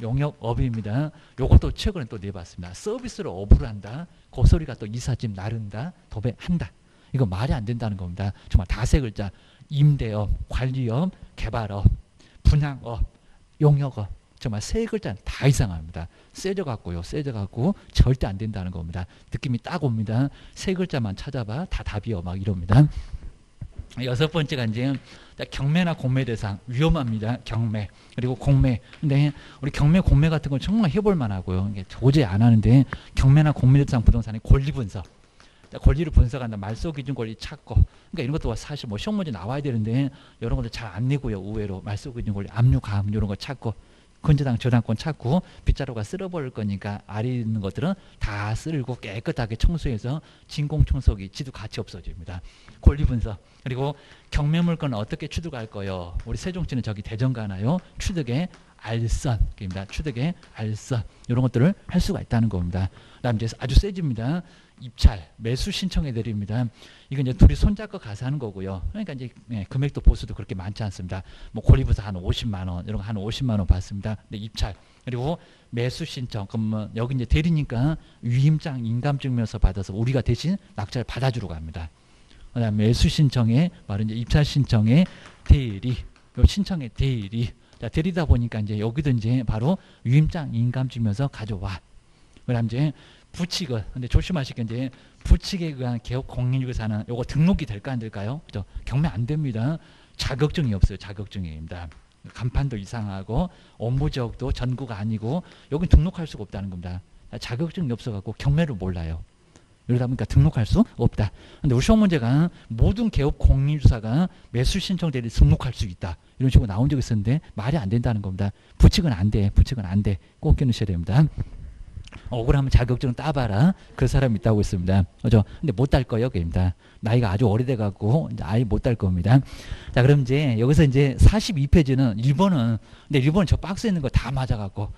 용역업입니다. 요것도 최근에 또 내봤습니다. 서비스로 업을 한다. 그 소리가 또 이삿짐 나른다. 도배한다. 이거 말이 안 된다는 겁니다. 정말 다 세 글자. 임대업, 관리업, 개발업, 분양업, 용역업. 정말 세 글자는 다 이상합니다. 세져갖고요. 세져갖고 절대 안 된다는 겁니다. 느낌이 딱 옵니다. 세 글자만 찾아봐. 다 답이요. 막 이럽니다. 여섯 번째가 이제 경매나 공매 대상 위험합니다. 경매 그리고 공매. 근데 우리 경매 공매 같은 건 정말 해볼 만하고요. 이게 도저히 안 하는데 경매나 공매 대상 부동산의 권리 분석. 권리를 분석한다. 말소 기준 권리 찾고. 그러니까 이런 것도 사실 뭐 시험 문제 나와야 되는데 이런 것도 잘 안 내고요. 의외로 말소 기준 권리 압류 감 이런 거 찾고. 건저당 저당권 찾고 빗자루가 쓸어버릴 거니까 아래 있는 것들은 다 쓸고 깨끗하게 청소해서 진공 청소기 지도 같이 없어집니다. 권리 분석. 그리고 경매 물건은 어떻게 취득할 거요? 우리 세종시는 저기 대전 가나요? 취득의 알선입니다. 취득의 알선 이런 것들을 할 수가 있다는 겁니다. 그다음 이제 아주 세집니다. 입찰, 매수 신청해 드립니다. 이건 이제 둘이 손잡고 가서 하는 거고요. 그러니까 이제 금액도 보수도 그렇게 많지 않습니다. 뭐 권리부서 한 50만 원 이런 거 한 50만 원 받습니다. 근데 입찰 그리고 매수 신청 그러면 여기 이제 대리니까 위임장 인감증명서 받아서 우리가 대신 낙찰 받아주러 갑니다. 그다음 매수 신청에 바로 이제 입찰 신청에 대리, 요 신청에 대리. 자, 대리다 보니까 이제 여기도 이제 바로 위임장 인감증명서 가져와. 그다음 이제 부칙은 근데 조심하실 게 이제 부칙에 의한 개업 공인중개사는 요거 등록이 될까 안 될까요? 그죠? 경매 안 됩니다. 자격증이 없어요. 자격증입니다. 간판도 이상하고 업무 지역도 전구가 아니고 여기 등록할 수가 없다는 겁니다. 자격증이 없어갖고 경매를 몰라요. 이러다 보니까 등록할 수 없다. 근데 우리 시험 문제가 모든 개업 공인중개사가 매수 신청 대리 등록할 수 있다. 이런 식으로 나온 적이 있었는데 말이 안 된다는 겁니다. 부칙은 안 돼. 부칙은 안 돼. 꼭 기억하셔야 됩니다. 억울하면 자격증 따봐라. 그 사람 있다고 있습니다. 그죠? 근데 못 딸 거예요. 그입니다. 나이가 아주 오래돼갖고 아예 못 딸 겁니다. 자, 그럼 이제 여기서 이제 42페이지는 1번은 근데 1번은 저 박스에 있는 거 다 맞아갖고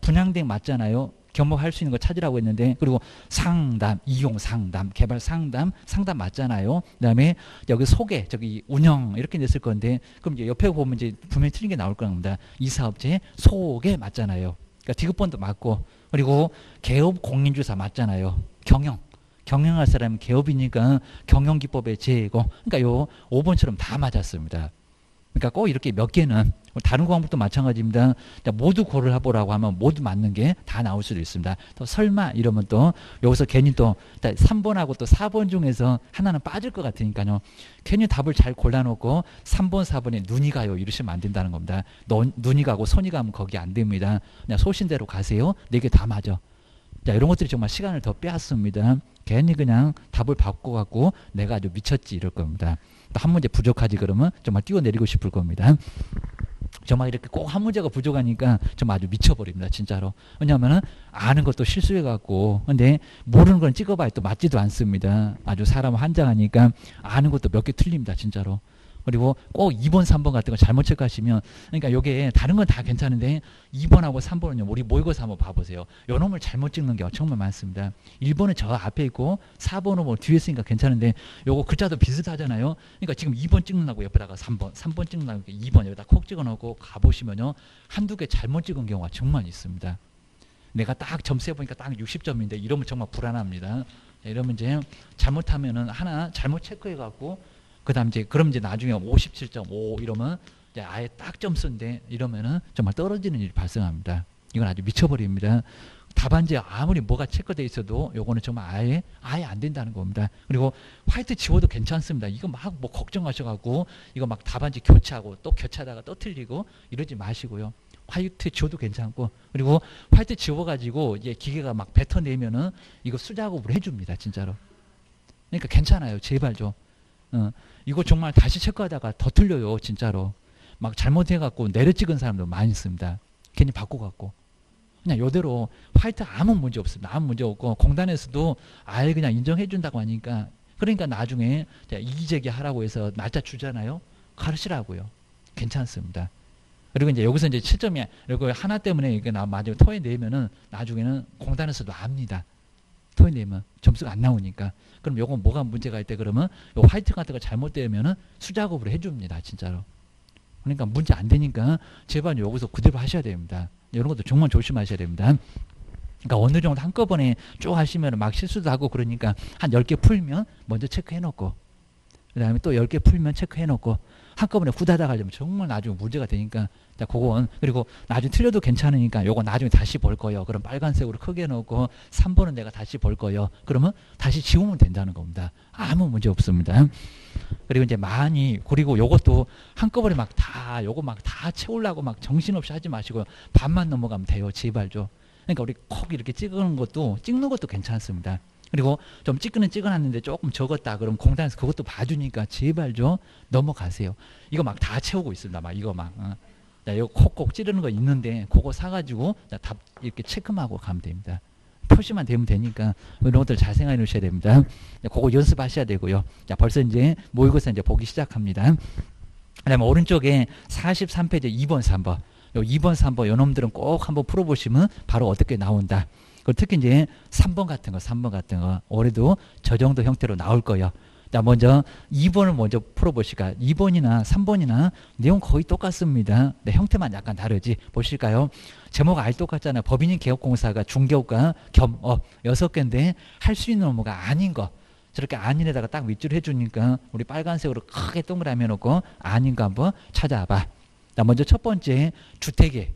분양대행 맞잖아요. 견목할 수 있는 거 찾으라고 했는데 그리고 상담, 이용 상담, 개발 상담, 상담 맞잖아요. 그다음에 여기 소개, 저기 운영 이렇게 냈을 건데 그럼 이제 옆에 보면 이제 분명히 틀린 게 나올 겁니다. 이사업체 소개 맞잖아요. 그러니까 디귿번도 맞고 그리고 개업 공인중개사 맞잖아요. 경영할 사람은 개업이니까 경영기법의 제공. 그러니까 요 5번처럼 다 맞았습니다. 그러니까 꼭 이렇게 몇 개는 다른 과목도 마찬가지입니다. 모두 고를 해보라고 하면 모두 맞는 게 다 나올 수도 있습니다. 또 설마 이러면 또 여기서 괜히 또 3번하고 또 4번 중에서 하나는 빠질 것 같으니까요. 괜히 답을 잘 골라놓고 3번, 4번에 눈이 가요. 이러시면 안 된다는 겁니다. 눈이 가고 손이 가면 거기 안 됩니다. 그냥 소신대로 가세요. 4개 다 맞아. 자, 이런 것들이 정말 시간을 더 빼앗습니다. 괜히 그냥 답을 바꿔갖고 내가 아주 미쳤지 이럴 겁니다. 또 한 문제 부족하지 그러면 정말 뛰어내리고 싶을 겁니다. 정말 이렇게 꼭 한 문제가 부족하니까 정말 아주 미쳐버립니다. 진짜로. 왜냐하면은 아는 것도 실수해갖고 근데 모르는 건 찍어봐야 또 맞지도 않습니다. 아주 사람 환장하니까 아는 것도 몇 개 틀립니다. 진짜로. 그리고 꼭 2번, 3번 같은 거 잘못 체크하시면 그러니까 요게 다른 건 다 괜찮은데 2번하고 3번은요. 우리 모의고사 한번 봐보세요. 요 놈을 잘못 찍는 게 정말 많습니다. 1번은 저 앞에 있고 4번은 뭐 뒤에 있으니까 괜찮은데 요거 글자도 비슷하잖아요. 그러니까 지금 2번 찍는다고 옆에다가 3번 찍는다고 2번 여기다 콕 찍어놓고 가보시면요. 한두 개 잘못 찍은 경우가 정말 있습니다. 내가 딱 점수해 보니까 딱 60점인데 이러면 정말 불안합니다. 이러면 이제 잘못하면은 하나 잘못 체크해 갖고 그다음 이제 그럼 이제 나중에 57.5 이러면 이제 아예 딱 점수인데 이러면은 정말 떨어지는 일이 발생합니다. 이건 아주 미쳐버립니다. 답안지에 아무리 뭐가 체크돼 있어도 요거는 정말 아예 안 된다는 겁니다. 그리고 화이트 지워도 괜찮습니다. 이거 막 뭐 걱정하셔가지고 이거 막 답안지 교체하고 또 교체하다가 또 틀리고 이러지 마시고요. 화이트 지워도 괜찮고 그리고 화이트 지워가지고 이제 기계가 막 뱉어내면은 이거 수작업을 해줍니다. 진짜로. 그러니까 괜찮아요. 제발 좀. 이거 정말 다시 체크하다가 더 틀려요. 진짜로. 막 잘못해갖고 내려 찍은 사람도 많이 있습니다. 괜히 바꿔갖고. 그냥 요대로 화이트 아무 문제 없습니다. 아무 문제 없고 공단에서도 아예 그냥 인정해준다고 하니까 그러니까 나중에 이의제기 하라고 해서 날짜 주잖아요. 가르치라고요. 괜찮습니다. 그리고 이제 여기서 이제 7점이 그리고 하나 때문에 이게 마지막에 토해 내면은 나중에는 공단에서도 압니다. 토해 내면 점수가 안 나오니까. 그럼 요건 뭐가 문제가 있대 그러면 요 화이트 같은 거 잘못되면은 수작업으로 해줍니다. 진짜로. 그러니까 문제 안 되니까 제발 여기서 그대로 하셔야 됩니다. 이런 것도 정말 조심하셔야 됩니다. 그러니까 어느 정도 한꺼번에 쭉 하시면 막 실수도 하고 그러니까 한 10개 풀면 먼저 체크해 놓고 그 다음에 또 10개 풀면 체크해 놓고 한꺼번에 후다닥 하려면 정말 나중에 문제가 되니까 자 그건 그리고 나중에 틀려도 괜찮으니까 요거 나중에 다시 볼 거예요. 그럼 빨간색으로 크게 넣고 3번은 내가 다시 볼 거예요. 그러면 다시 지우면 된다는 겁니다. 아무 문제 없습니다. 그리고 이제 많이 그리고 요것도 한꺼번에 막 다 요거 막 다 채우려고 막 정신없이 하지 마시고 반만 넘어가면 돼요. 제발 좀. 그러니까 우리 콕 이렇게 찍는 것도 괜찮습니다. 그리고 좀 찍어놨는데 조금 적었다 그럼 공단에서 그것도 봐주니까 제발 좀 넘어가세요. 이거 막 다 채우고 있습니다. 막 이거 막 자, 이거 콕콕 찌르는 거 있는데 그거 사가지고 답 이렇게 체크만 하고 가면 됩니다. 표시만 되면 되니까 이런 것들 잘 생각해 놓으셔야 됩니다. 그거 연습하셔야 되고요. 자, 벌써 이제 모의고사 이제 보기 시작합니다. 그다음에 오른쪽에 43페이지 2번, 3번. 요 2번, 3번 요 놈들은 꼭 한번 풀어보시면 바로 어떻게 나온다. 그리고 특히 이제 3번 같은 거 올해도 저 정도 형태로 나올 거예요. 자, 먼저 2번을 먼저 풀어보실까요? 2번이나 3번이나 내용 거의 똑같습니다. 네, 형태만 약간 다르지. 보실까요? 제목 아예 똑같잖아요. 법인인 개업공사가 중개업과 겸업 6개인데 할 수 있는 업무가 아닌 거. 저렇게 아닌에다가 딱 밑줄 해주니까 우리 빨간색으로 크게 동그라미 해놓고 아닌 거 한번 찾아봐. 자, 먼저 첫 번째 주택에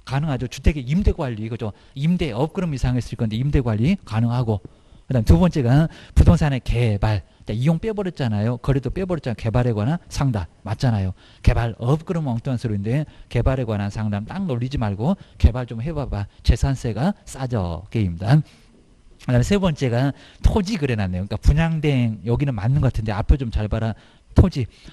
가능하죠. 주택의 임대관리 이거죠. 임대업 그럼 이상했을 건데 임대관리 가능하고 그 다음 두 번째가 부동산의 개발 이용 빼버렸잖아요. 거래도 빼버렸잖아요. 개발에 관한 상담 맞잖아요. 개발업 그러면 엉뚱한 소리인데 개발에 관한 상담 딱 놀리지 말고 개발 좀 해봐봐. 재산세가 싸져 게임입니다. 그 다음에 세 번째가 토지 그래놨네요. 그러니까 분양대행 여기는 맞는 것 같은데 앞에 좀 잘 봐라.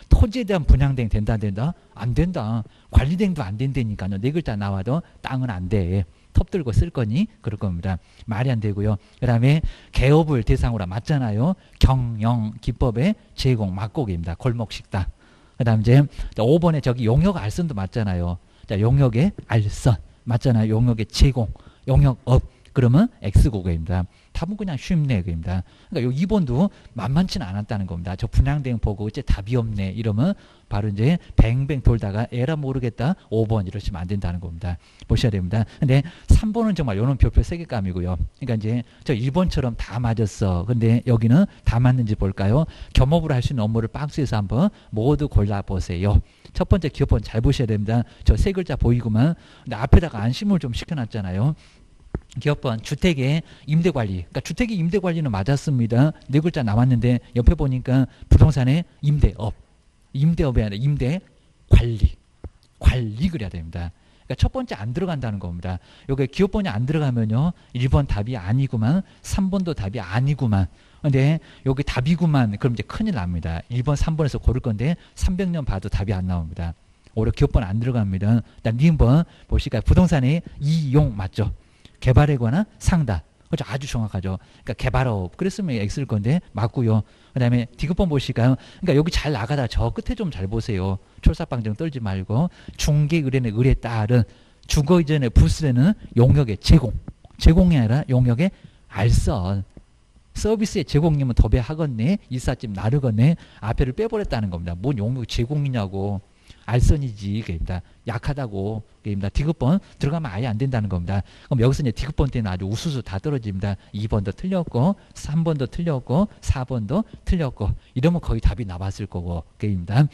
토지에 대한 분양대행 된다 안 된다? 안 된다. 관리대행도 안 된다니까요. 네 글자 나와도 땅은 안 돼. 톱 들고 쓸 거니? 그럴 겁니다. 말이 안 되고요. 그 다음에 개업을 대상으로 맞잖아요. 경영 기법의 제공 막고기입니다. 골목식당. 그 다음 이제 5번에 저기 용역 알선도 맞잖아요. 자, 용역의 알선 맞잖아요. 용역의 제공, 용역업 그러면 X고개입니다. 답은 그냥 쉽네 그입니다. 그러니까 요 2번도 만만치는 않았다는 겁니다. 저 분양대행 보고 이제 답이 없네 이러면 바로 이제 뱅뱅 돌다가 에라 모르겠다 5번 이러시면 안 된다는 겁니다. 보셔야 됩니다. 근데 3번은 정말 요런 별표 3개감이고요. 그러니까 이제 저 1번처럼 다 맞았어. 근데 여기는 다 맞는지 볼까요? 겸업으로 할 수 있는 업무를 박스에서 한번 모두 골라보세요. 첫 번째 기업번 잘 보셔야 됩니다. 저 3글자 보이구만. 근데 앞에다가 안심을 좀 시켜놨잖아요. 기업번 주택의 임대관리 그러니까 주택의 임대관리는 맞았습니다. 네 글자 나왔는데 옆에 보니까 부동산의 임대업이 아니라 임대관리 그래야 됩니다. 그러니까 첫 번째 안 들어간다는 겁니다. 여기 기업번이 안 들어가면요 1번 답이 아니구만 3번도 답이 아니구만 근데 여기 답이구만 그럼 이제 큰일 납니다. 1번 3번에서 고를 건데 300년 봐도 답이 안 나옵니다. 오히려 기업번 안 들어갑니다. 일단 니은번 보실까요? 부동산의 이용 맞죠? 개발에 관한 상담. 그렇죠. 아주 정확하죠. 그러니까 개발업. 그랬으면 X일 건데 맞고요. 그 다음에 디귿번 보실까요? 그러니까 여기 잘 나가다 저 끝에 좀 잘 보세요. 촐싹방정 떨지 말고 중개 의뢰는 의뢰에 따른 주거 이전의 부수되는 용역의 제공. 제공이 아니라 용역의 알선. 서비스의 제공이면 도배하겠네. 이삿짐 나르겠네. 앞에를 빼버렸다는 겁니다. 뭔 용역 제공이냐고. 알선이지. 그입니다. 약하다고. 그입니다. 디귿번 들어가면 아예 안 된다는 겁니다. 그럼 여기서 이제 디귿번 때는 아주 우수수 다 떨어집니다. 2번도 틀렸고, 3번도 틀렸고, 4번도 틀렸고. 이러면 거의 답이 나왔을 거고. 그입니다.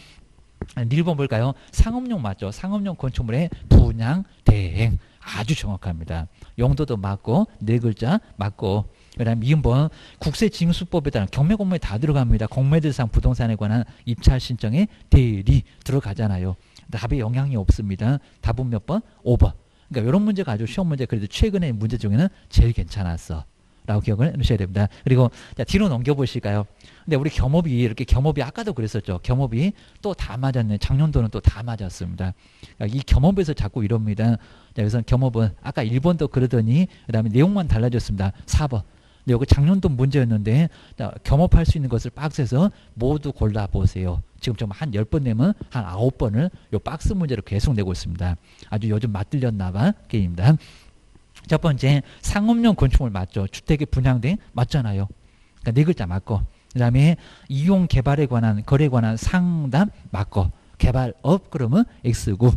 1번 볼까요? 상업용 맞죠? 상업용 건축물의 분양, 대행. 아주 정확합니다. 용도도 맞고, 네 글자 맞고. 그 다음 2번 국세징수법에 따른 경매공모에 다 들어갑니다. 공매대상 부동산에 관한 입찰 신청에 대리 들어가잖아요. 답에 영향이 없습니다. 답은 몇 번? 5번. 그러니까 이런 문제가 아주 쉬운 문제. 그래도 최근의 문제 중에는 제일 괜찮았어. 라고 기억을 해주셔야 됩니다. 그리고 자, 뒤로 넘겨보실까요? 근데 우리 겸업이 이렇게 겸업이 아까도 그랬었죠. 겸업이 또 다 맞았네. 작년도는 또 다 맞았습니다. 그러니까 이 겸업에서 자꾸 이럽니다. 자, 여기서 겸업은 아까 1번도 그러더니 그 다음에 내용만 달라졌습니다. 4번. 근데 여기 작년도 문제였는데 자, 겸업할 수 있는 것을 박스에서 모두 골라보세요. 지금 좀 한 10번 내면 한 9번을 요 박스 문제로 계속 내고 있습니다. 아주 요즘 맛들렸나봐 게임입니다. 첫 번째 상업용 건축물 맞죠. 주택에 분양된 맞잖아요. 그러니까 네 글자 맞고 그 다음에 이용 개발에 관한 거래에 관한 상담 맞고 개발업 그러면 X고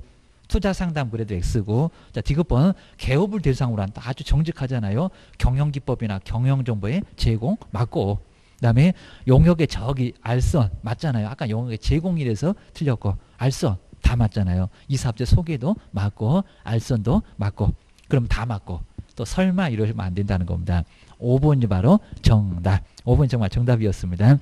투자 상담 그래도 X고 자 디귿번 개업을 대상으로 한다. 아주 정직하잖아요. 경영기법이나 경영정보의 제공 맞고 그 다음에 용역의 저기 알선 맞잖아요. 아까 용역의 제공이라서 틀렸고 알선 다 맞잖아요. 이사업체 소개도 맞고 알선도 맞고 그럼 다 맞고 또 설마 이러시면 안 된다는 겁니다. 5번이 바로 정답. 5번이 정말 정답이었습니다.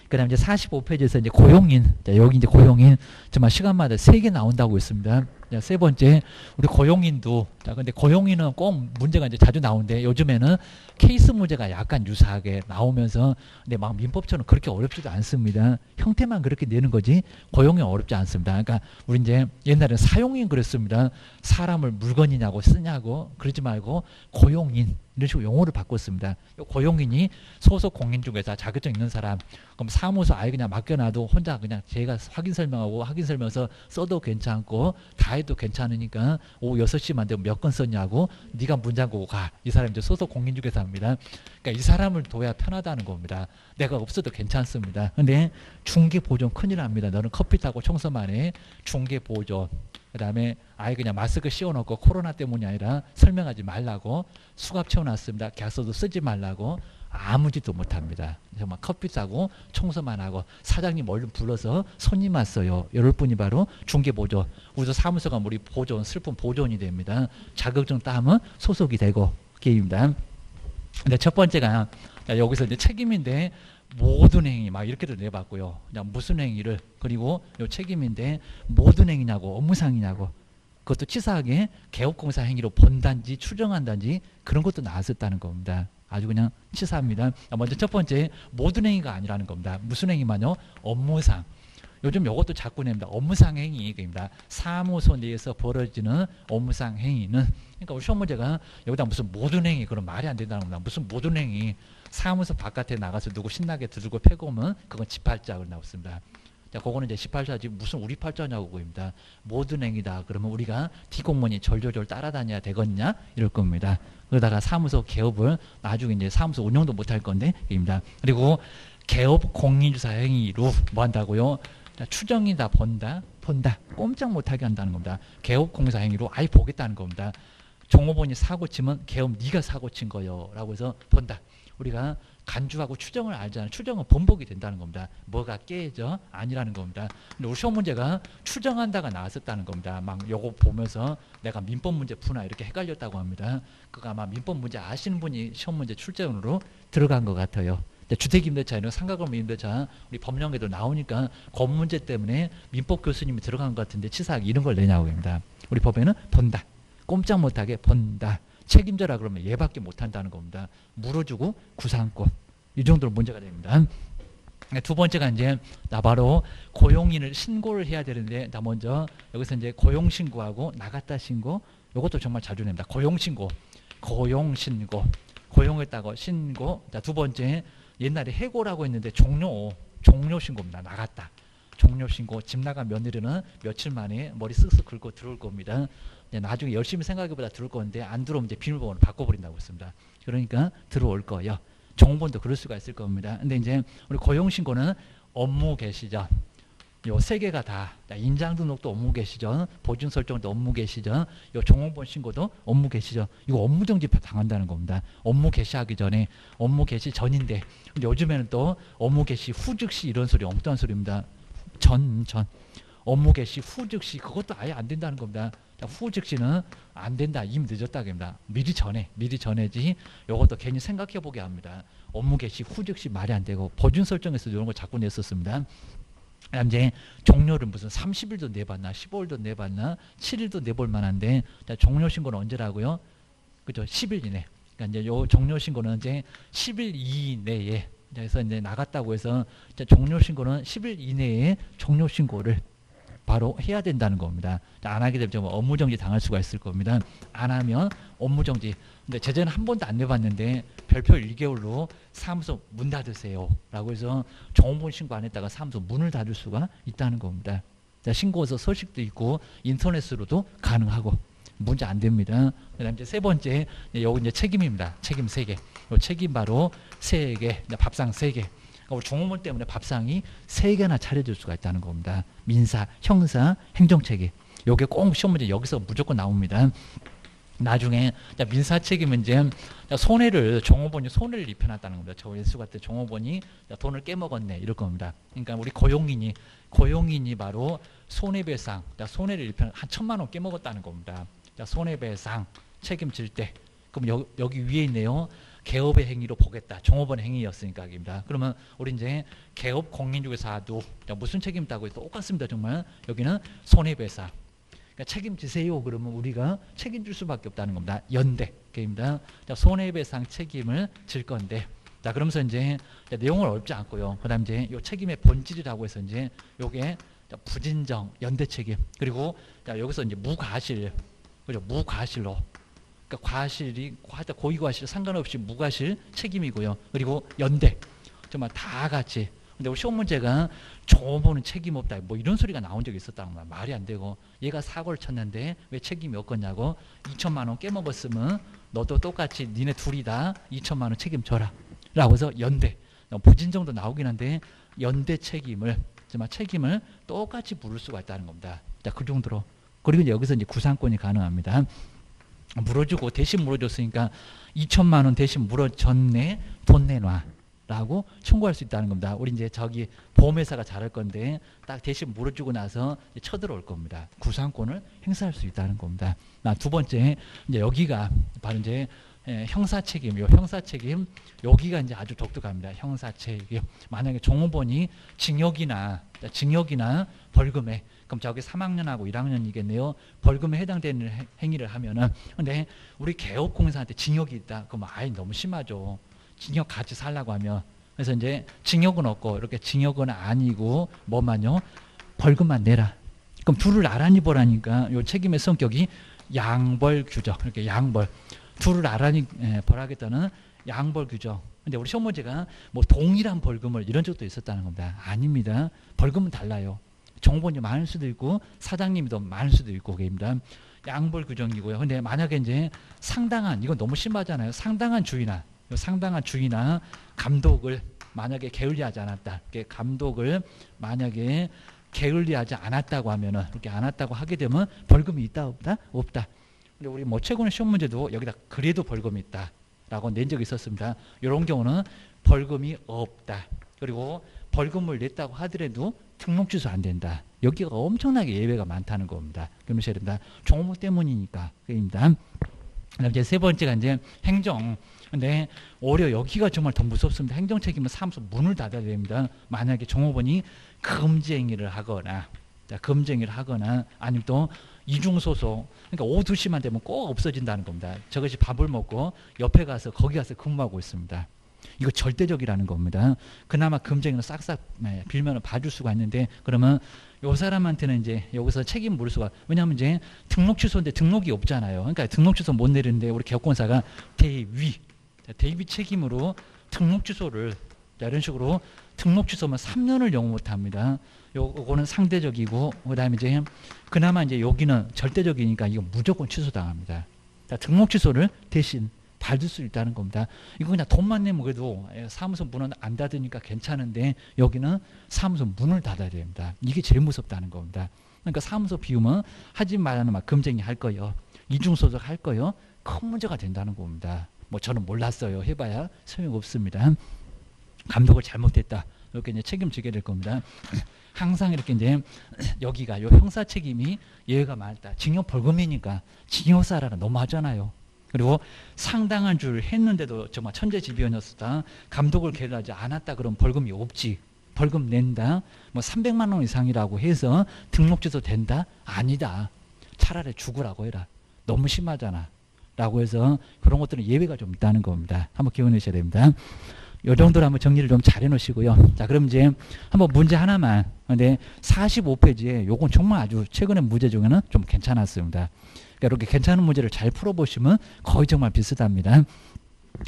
그 다음에 이제 45페이지에서 이제 고용인. 자, 여기 이제 고용인. 정말 시간마다 3개 나온다고 있습니다. 자, 세 번째, 우리 고용인도. 자, 근데 고용인은 꼭 문제가 이제 자주 나오는데 요즘에는 케이스 문제가 약간 유사하게 나오면서 근데 막 민법처럼 그렇게 어렵지도 않습니다. 형태만 그렇게 내는 거지 고용이 어렵지 않습니다. 그러니까 우리 이제 옛날에는 사용인 그랬습니다. 사람을 물건이냐고 쓰냐고 그러지 말고 고용인. 이런 식으로 용어를 바꿨습니다. 고용인이 소속 공인 중에서 자격증 있는 사람 그럼 사무소 아예 그냥 맡겨놔도 혼자 그냥 제가 확인 설명하고 확인 설명서 써도 괜찮고 다 해도 괜찮으니까 오후 6시만 되면 몇 건 썼냐고 네가 문장고 가. 이 사람이 이제 소속 공인 중개사 합니다. 그러니까 이 사람을 둬야 편하다는 겁니다. 내가 없어도 괜찮습니다. 근데 중개보존 큰일 납니다. 너는 커피 타고 청소만 해. 중개보존. 그 다음에 아예 그냥 마스크 씌워놓고 코로나 때문이 아니라 설명하지 말라고 수갑 채워놨습니다. 계약서도 쓰지 말라고 아무 짓도 못합니다. 정말 커피 싸고 청소만 하고 사장님 얼른 불러서 손님 왔어요. 이럴 분이 바로 중개보존. 우리도 사무소가 우리 보존 슬픈 보존이 됩니다. 자격증 따면 소속이 되고 게임입니다. 근데 첫 번째가 여기서 이제 책임인데 모든 행위 막 이렇게도 내봤고요. 그냥 무슨 행위를 그리고 요 책임인데 모든 행위냐고 업무상이냐고 그것도 치사하게 개업공사 행위로 본단지 추정한단지 그런 것도 나왔었다는 겁니다. 아주 그냥 치사합니다. 먼저 첫 번째 모든 행위가 아니라는 겁니다. 무슨 행위만요? 업무상. 요즘 이것도 자꾸 냅니다. 업무상 행위입니다. 사무소 내에서 벌어지는 업무상 행위는 그러니까 우리 시험 문제가 여기다 무슨 모든 행위 그런 말이 안 된다는 겁니다. 무슨 모든 행위 사무소 바깥에 나가서 누구 신나게 두들고 패고 오면 그건 집팔자로 나왔습니다. 자, 그거는 이제 18자지 무슨 우리 팔자냐고 그겁니다. 모든 행위다. 그러면 우리가 뒷공무원이 절절절 따라다녀야 되겠냐? 이럴 겁니다. 그러다가 사무소 개업을 나중에 이제 사무소 운영도 못할 건데, 입니다. 그리고 개업 공인주사 행위로 뭐 한다고요? 자, 추정이다, 본다. 꼼짝 못하게 한다는 겁니다. 개업 공사 행위로 아예 보겠다는 겁니다. 종업원이 사고 치면 개업 네가 사고 친 거요. 라고 해서 본다. 우리가 간주하고 추정을 알잖아요. 추정은 번복이 된다는 겁니다. 뭐가 깨져? 아니라는 겁니다. 근데 우리 시험 문제가 추정한다가 나왔었다는 겁니다. 막 요거 보면서 내가 민법 문제 푸나 이렇게 헷갈렸다고 합니다. 그거 아마 민법 문제 아시는 분이 시험 문제 출제원으로 들어간 것 같아요. 주택임대차에는 상가건물 임대차 우리 법령에도 나오니까 그 문제 때문에 민법 교수님이 들어간 것 같은데 치사하게 이런 걸 내냐고 합니다. 우리 법에는 본다. 꼼짝 못하게 본다. 책임져라 그러면 얘밖에 못한다는 겁니다. 물어주고 구상권 이 정도로 문제가 됩니다. 두 번째가 이제 나 바로 고용인을 신고를 해야 되는데, 나 먼저 여기서 이제 고용 신고하고 나갔다 신고, 이것도 정말 자주 냅니다. 고용 신고, 고용 신고, 고용했다고 신고. 자, 두 번째 옛날에 해고라고 했는데 종료 신고입니다. 나갔다. 종료 신고. 집 나간 며느리는 며칠 만에 머리 쓱쓱 긁고 들어올 겁니다. 나중에 열심히 생각해보다 들어올 건데 안 들어오면 이제 비밀번호를 바꿔버린다고 했습니다. 그러니까 들어올 거예요. 종업원도 그럴 수가 있을 겁니다. 근데 이제 우리 고용신고는 업무 개시전, 요 세 개가 다, 인장등록도 업무 개시전, 보증 설정도 업무 개시전, 요 종업원 신고도 업무 개시전. 이거 업무 정지 당한다는 겁니다. 업무 개시하기 전에, 업무 개시 전인데, 근데 요즘에는 또 업무 개시 후 즉시 이런 소리, 엉뚱한 소리입니다. 전 업무 개시 후 즉시, 그것도 아예 안 된다는 겁니다. 후 즉시는 안 된다. 이미 늦었다. 그럽니다. 미리 전에지. 요것도 괜히 생각해 보게 합니다. 업무 개시 후 즉시 말이 안 되고, 보증 설정에서 이런 거 자꾸 냈었습니다. 그다음 이제 종료를 무슨 30일도 내봤나, 15일도 내봤나, 7일도 내볼 만한데, 자, 종료 신고는 언제라고요? 그죠? 10일 이내. 그러니까 이제 요 종료 신고는 이제 10일 이내에, 그래서 이제 나갔다고 해서 종료 신고는 10일 이내에 종료 신고를 바로 해야 된다는 겁니다. 안 하게 되면 좀 업무정지 당할 수가 있을 겁니다. 안 하면 업무정지. 근데 제재는 한 번도 안 내봤는데 별표 1개월로 사무소 문 닫으세요 라고 해서 종업원 신고 안 했다가 사무소 문을 닫을 수가 있다는 겁니다. 신고서 서식도 있고 인터넷으로도 가능하고 문제 안 됩니다. 그다음 이제 세 번째, 여기 이제 책임입니다. 책임 3개. 책임 바로 3개, 밥상 3개. 우리 종업원 때문에 밥상이 3개나 차려질 수가 있다는 겁니다. 민사, 형사, 행정책임. 요게 꼭 시험 문제 여기서 무조건 나옵니다. 나중에 민사 책임은 이제 종업원이 손해를 입혀놨다는 겁니다. 저 예수 같은 종업원이 돈을 깨먹었네 이럴 겁니다. 그러니까 우리 고용인이 바로 손해배상, 손해를 입혀 한 1,000만 원 깨먹었다는 겁니다. 손해배상 책임질 때, 그럼 여기 위에 있네요. 개업의 행위로 보겠다. 종업원의 행위였으니까 입니다. 그러면 우리 이제 개업 공인중개사도 무슨 책임 있다고 해도 똑같습니다. 정말 여기는 손해배상. 그러니까 책임지세요. 그러면 우리가 책임질 수밖에 없다는 겁니다. 연대입니다. 손해배상 책임을 질 건데, 자 그러면서 이제 내용은 어렵지 않고요. 그다음 이제 요 책임의 본질이라고 해서 이제 요게 부진정, 연대 책임, 그리고 여기서 이제 무과실, 그죠? 무과실로. 그러니까 과실이 고의 과실 상관없이 무과실 책임이고요. 그리고 연대, 정말 다 같이. 근데 우리 시험 문제가 종업원은 책임 없다 뭐 이런 소리가 나온 적이 있었다는 거야. 말이 안 되고, 얘가 사고를 쳤는데 왜 책임이 없겠냐고. 2,000만 원 깨먹었으면 너도 똑같이 니네 둘이 다 2,000만 원 책임져라 라고 해서 연대, 부진정도 나오긴 한데 연대 책임을, 정말 책임을 똑같이 물을 수가 있다는 겁니다. 자, 그 정도로. 그리고 이제 여기서 이제 구상권이 가능합니다. 물어주고 대신 물어줬으니까 2,000만 원 대신 물어줬네, 돈 내놔 라고 청구할 수 있다는 겁니다. 우리 이제 저기 보험회사가 잘할 건데 딱 대신 물어주고 나서 쳐들어올 겁니다. 구상권을 행사할 수 있다는 겁니다. 두 번째, 이제 여기가 바로 이제 형사책임이요. 형사책임, 여기가 이제 아주 독특합니다. 형사책임. 만약에 종업원이 징역이나 벌금에, 그럼 저기 3학년하고 1학년이겠네요. 벌금에 해당되는 행위를 하면은, 근데 우리 개업공사한테 징역이 있다. 그럼 아예 너무 심하죠. 징역 같이 살라고 하면. 그래서 이제 징역은 없고, 이렇게 징역은 아니고 뭐만요? 벌금만 내라. 그럼 둘을 나란히 보라니까 요 책임의 성격이 양벌 규정. 이렇게 양벌. 둘을 나란히 벌하겠다는 양벌 규정. 근데 우리 시험 문제가 뭐 동일한 벌금을 이런 적도 있었다는 겁니다. 아닙니다. 벌금은 달라요. 종업원이 많을 수도 있고 사장님이 더 많을 수도 있고 그입니다. 양벌 규정이고요. 근데 만약에 이제 상당한, 이건 너무 심하잖아요. 상당한 주의나 감독을 만약에 게을리하지 않았다. 감독을 만약에 게을리하지 않았다고 하면은, 이렇게 안 했다고 하게 되면 벌금이 있다 없다? 없다. 근데 우리 뭐 최고는 시험 문제도 여기다 그래도 벌금이 있다라고 낸 적이 있었습니다. 이런 경우는 벌금이 없다. 그리고 벌금을 냈다고 하더라도 등록 취소 안 된다. 여기가 엄청나게 예외가 많다는 겁니다. 그러셔야 됩니다. 종목 때문이니까. 그입니다. 그다음 이제 세 번째가 이제 행정. 근데 오히려 여기가 정말 더 무섭습니다. 행정 책임은 사무소 문을 닫아야 됩니다. 만약에 종업원이 금지 행위를 하거나, 아니면 또 이중소속, 그러니까 오후 2시만 되면 꼭 없어진다는 겁니다. 저것이 밥을 먹고 옆에 가서 거기 가서 근무하고 있습니다. 이거 절대적이라는 겁니다. 그나마 금쟁이는 싹싹 빌면은 봐줄 수가 있는데 그러면 요 사람한테는 이제 여기서 책임 물을 수가 왜냐하면 이제 등록 취소인데 등록이 없잖아요. 그러니까 등록 취소 못 내리는데 우리 개업권사가 대위 책임으로 등록 취소를 이런 식으로 등록 취소면 3년을 영업 못합니다. 요거는 상대적이고 그다음에 이제 그나마 이제 여기는 절대적이니까 이거 무조건 취소당합니다. 등록 취소를 대신 받을 수 있다는 겁니다. 이거 그냥 돈만 내면 그래도 사무소 문은 안 닫으니까 괜찮은데 여기는 사무소 문을 닫아야 됩니다. 이게 제일 무섭다는 겁니다. 그러니까 사무소 비우면 하지 말라는 막 금쟁이 할 거요. 이중소득 할 거요. 큰 문제가 된다는 겁니다. 뭐 저는 몰랐어요. 해봐야 소용없습니다. 감독을 잘못했다. 이렇게 이제 책임지게 될 겁니다. 항상 이렇게 이제 여기가 요 형사 책임이 예외가 많다. 징역 벌금이니까 징역사라는 너무 하잖아요. 그리고 상당한 줄 했는데도 정말 천재지변이었다. 감독을 계류하지 않았다. 그럼 벌금이 없지. 벌금 낸다. 뭐 300만 원 이상이라고 해서 등록 취소 된다? 아니다. 차라리 죽으라고 해라. 너무 심하잖아. 라고 해서 그런 것들은 예외가 좀 있다는 겁니다. 한번 기억내셔야 됩니다. 요 정도로 한번 정리를 좀 잘 해놓으시고요. 자, 그럼 이제 한번 문제 하나만. 근데 45페이지에 요건 정말 아주 최근의 문제 중에는 좀 괜찮았습니다. 그러니까 이렇게 괜찮은 문제를 잘 풀어보시면 거의 정말 비슷합니다.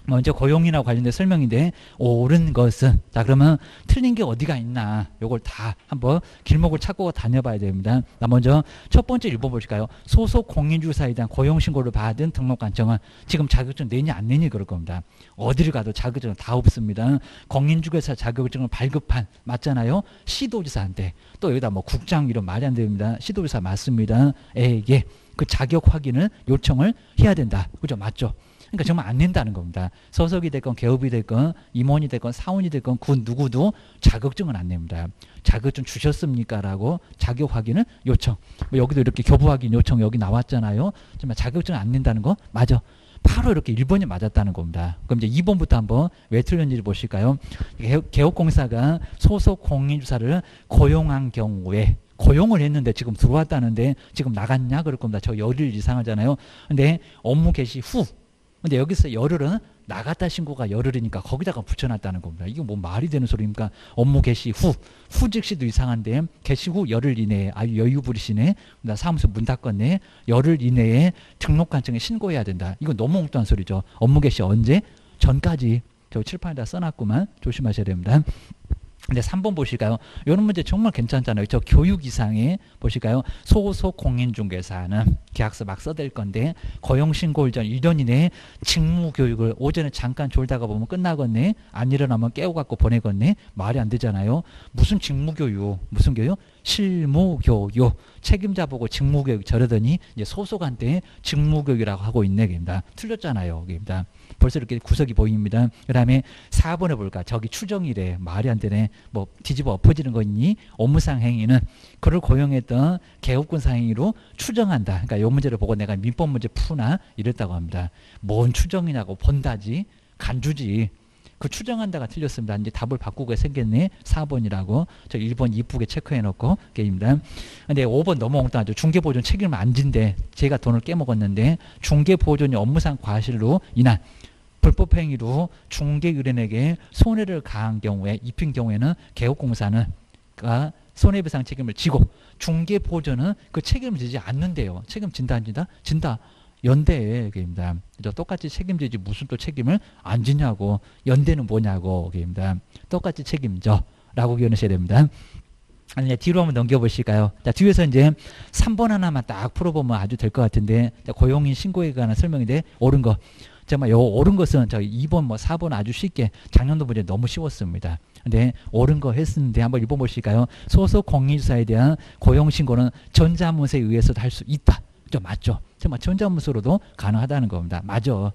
먼저 고용이나 관련된 설명인데 옳은 것은 자 그러면 틀린 게 어디가 있나 요걸 다 한번 길목을 찾고 다녀봐야 됩니다. 먼저 첫 번째 1번 보실까요? 소속 공인주사에 대한 고용신고를 받은 등록관청은 지금 자격증 내니 안 내니 그럴 겁니다. 어디를 가도 자격증은 다 없습니다. 공인중개사 자격증을 발급한 맞잖아요. 시도지사한테 또 여기다 뭐 국장 이런 말이 안 됩니다. 시도지사 맞습니다. 에게 그 자격 확인을 요청을 해야 된다. 그죠? 맞죠? 그러니까 정말 안 낸다는 겁니다. 소속이 됐건 개업이 됐건 임원이 됐건 사원이 됐건 그 누구도 자격증은 안 냅니다. 자격증 주셨습니까? 라고 자격 확인을 요청. 뭐 여기도 이렇게 교부 확인 요청 여기 나왔잖아요. 정말 자격증 안 낸다는 거 맞아. 바로 이렇게 1번이 맞았다는 겁니다. 그럼 이제 2번부터 한번 왜 틀렸는지 보실까요? 개업공사가 소속 공인주사를 고용한 경우에 고용을 했는데 지금 들어왔다는데 지금 나갔냐? 그럴 겁니다. 저 열흘 이상 하잖아요. 근데 업무 개시 후 근데 여기서 열흘은 나갔다 신고가 열흘이니까 거기다가 붙여놨다는 겁니다. 이게 뭐 말이 되는 소리입니까? 업무 개시 후, 후즉시도 이상한데 개시 후 열흘 이내에 아유 여유 부리시네. 나 사무소 문 닫겠네. 열흘 이내에 등록관청에 신고해야 된다. 이거 너무 엉뚱한 소리죠. 업무 개시 언제? 전까지. 저 칠판에다 써놨구만. 조심하셔야 됩니다. 근데 3번 보실까요? 이런 문제 정말 괜찮잖아요. 저 교육 이상에 보실까요? 소속 공인중개사는 계약서 막 써댈 건데 고용신고일 전 1년 이내에 직무교육을 오전에 잠깐 졸다가 보면 끝나겠네. 안 일어나면 깨워갖고 보내겠네. 말이 안 되잖아요. 무슨 직무교육? 무슨 교육? 실무교육. 책임자 보고 직무교육 저러더니 이제 소속한테 직무교육이라고 하고 있네. 입니다. 틀렸잖아요. 입니다. 벌써 이렇게 구석이 보입니다. 그 다음에 4번에 볼까? 저기 추정이래. 말이 안 되네. 뭐 뒤집어 엎어지는 거 있니? 업무상 행위는 그를 고용했던 개업권사 행위로 추정한다. 그러니까 이 문제를 보고 내가 민법 문제 푸나 이랬다고 합니다. 뭔 추정이냐고 본다지 간주지. 그 추정한다가 틀렸습니다. 이제 답을 바꾸게 생겼네. 4번이라고. 저 1번 이쁘게 체크해놓고 게임입니다. 근데 5번 너무 엉뚱하죠. 중개보존 책임을 안 진대. 제가 돈을 깨먹었는데 중개보존이 업무상 과실로 인한 불법행위로 중개의뢰인에게 손해를 가한 경우에 입힌 경우에는 개업공사는 손해배상 책임을 지고 중개보존은 그 책임을 지지 않는데요. 책임진다 안 진다? 진다. 연대에 게임입니다. 똑같이 책임지지 무슨 또 책임을 안 지냐고. 연대는 뭐냐고 게임입니다. 똑같이 책임져 라고 기억하셔야 됩니다. 아니, 뒤로 한번 넘겨보실까요? 자, 뒤에서 이제 3번 하나만 딱 풀어보면 아주 될 것 같은데, 자, 고용인 신고에 관한 설명인데, 옳은 거. 정말 요 옳은 것은 저 2번 뭐 4번 아주 쉽게 작년도 문제 너무 쉬웠습니다. 근데 옳은 거 했는데 한번 읽어보실까요? 소속 공인주사에 대한 고용 신고는 전자문서에 의해서도 할 수 있다. 좀 맞죠? 정말 전자문서로도 가능하다는 겁니다. 맞아.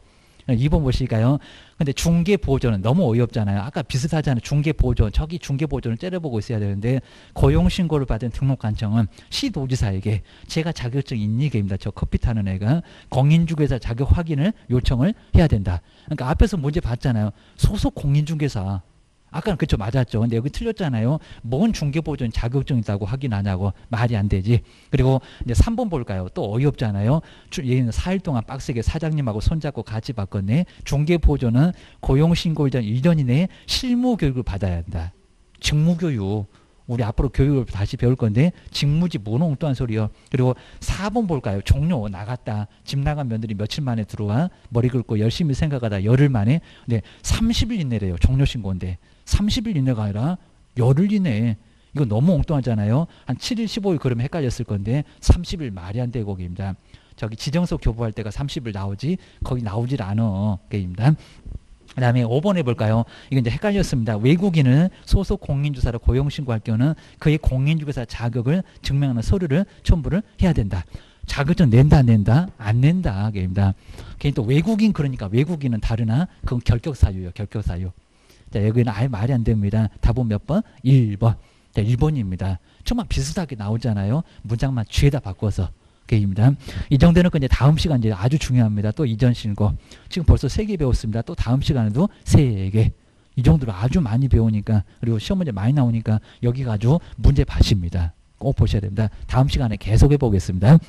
2번 보실까요? 근데 중개보존은 너무 어이없잖아요. 아까 비슷하잖아요. 중개보존. 저기 중개보존을 째려보고 있어야 되는데 고용신고를 받은 등록관청은 시도지사에게 제가 자격증 있니? 게입니다. 저 커피 타는 애가 공인중개사 자격 확인을 요청을 해야 된다. 그러니까 앞에서 문제 봤잖아요. 소속 공인중개사. 아까는 그쵸 맞았죠. 근데 여기 틀렸잖아요. 뭔 중개보조원 자격증 있다고 확인하냐고. 말이 안 되지. 그리고 이제 3번 볼까요? 또 어이없잖아요. 얘는 4일 동안 빡세게 사장님하고 손잡고 같이 바꿨네. 중개보조는 고용신고 이전 이내에 실무교육을 받아야 한다. 직무교육. 우리 앞으로 교육을 다시 배울 건데 직무지 뭔 엉뚱한 소리요. 그리고 4번 볼까요? 종료 나갔다. 집 나간 며느리 며칠 만에 들어와. 머리 긁고 열심히 생각하다 열흘 만에. 네, 30일 이내래요. 종료 신고인데. 30일 이내가 아니라 열흘 이내. 이거 너무 엉뚱하잖아요. 한 7일 15일 그러면 헷갈렸을 건데 30일 말이 안 되고 입니다. 저기 지정서 교부할 때가 30일 나오지 거기 나오질 않아. 게입니다. 그 다음에 5번 해볼까요? 이거 이제 헷갈렸습니다. 외국인은 소속 공인주사로 고용신고할 경우는 그의 공인중개사 자격을 증명하는 서류를 첨부를 해야 된다. 자격증 낸다 안 낸다? 안 낸다. 게입니다. 괜히 또 외국인 그러니까 외국인은 다르나? 그건 결격사유예요. 결격사유. 자, 여기는 아예 말이 안 됩니다. 답은 몇 번? 1번. 자, 1번입니다. 정말 비슷하게 나오잖아요. 문장만 뒤에다 바꿔서. 입니다. 이 정도는 이제 다음 시간 이제 아주 중요합니다. 또 이전 신고. 지금 벌써 3개 배웠습니다. 또 다음 시간에도 3개. 이 정도로 아주 많이 배우니까 그리고 시험 문제 많이 나오니까 여기가 아주 문제 밭입니다. 꼭 보셔야 됩니다. 다음 시간에 계속 해보겠습니다.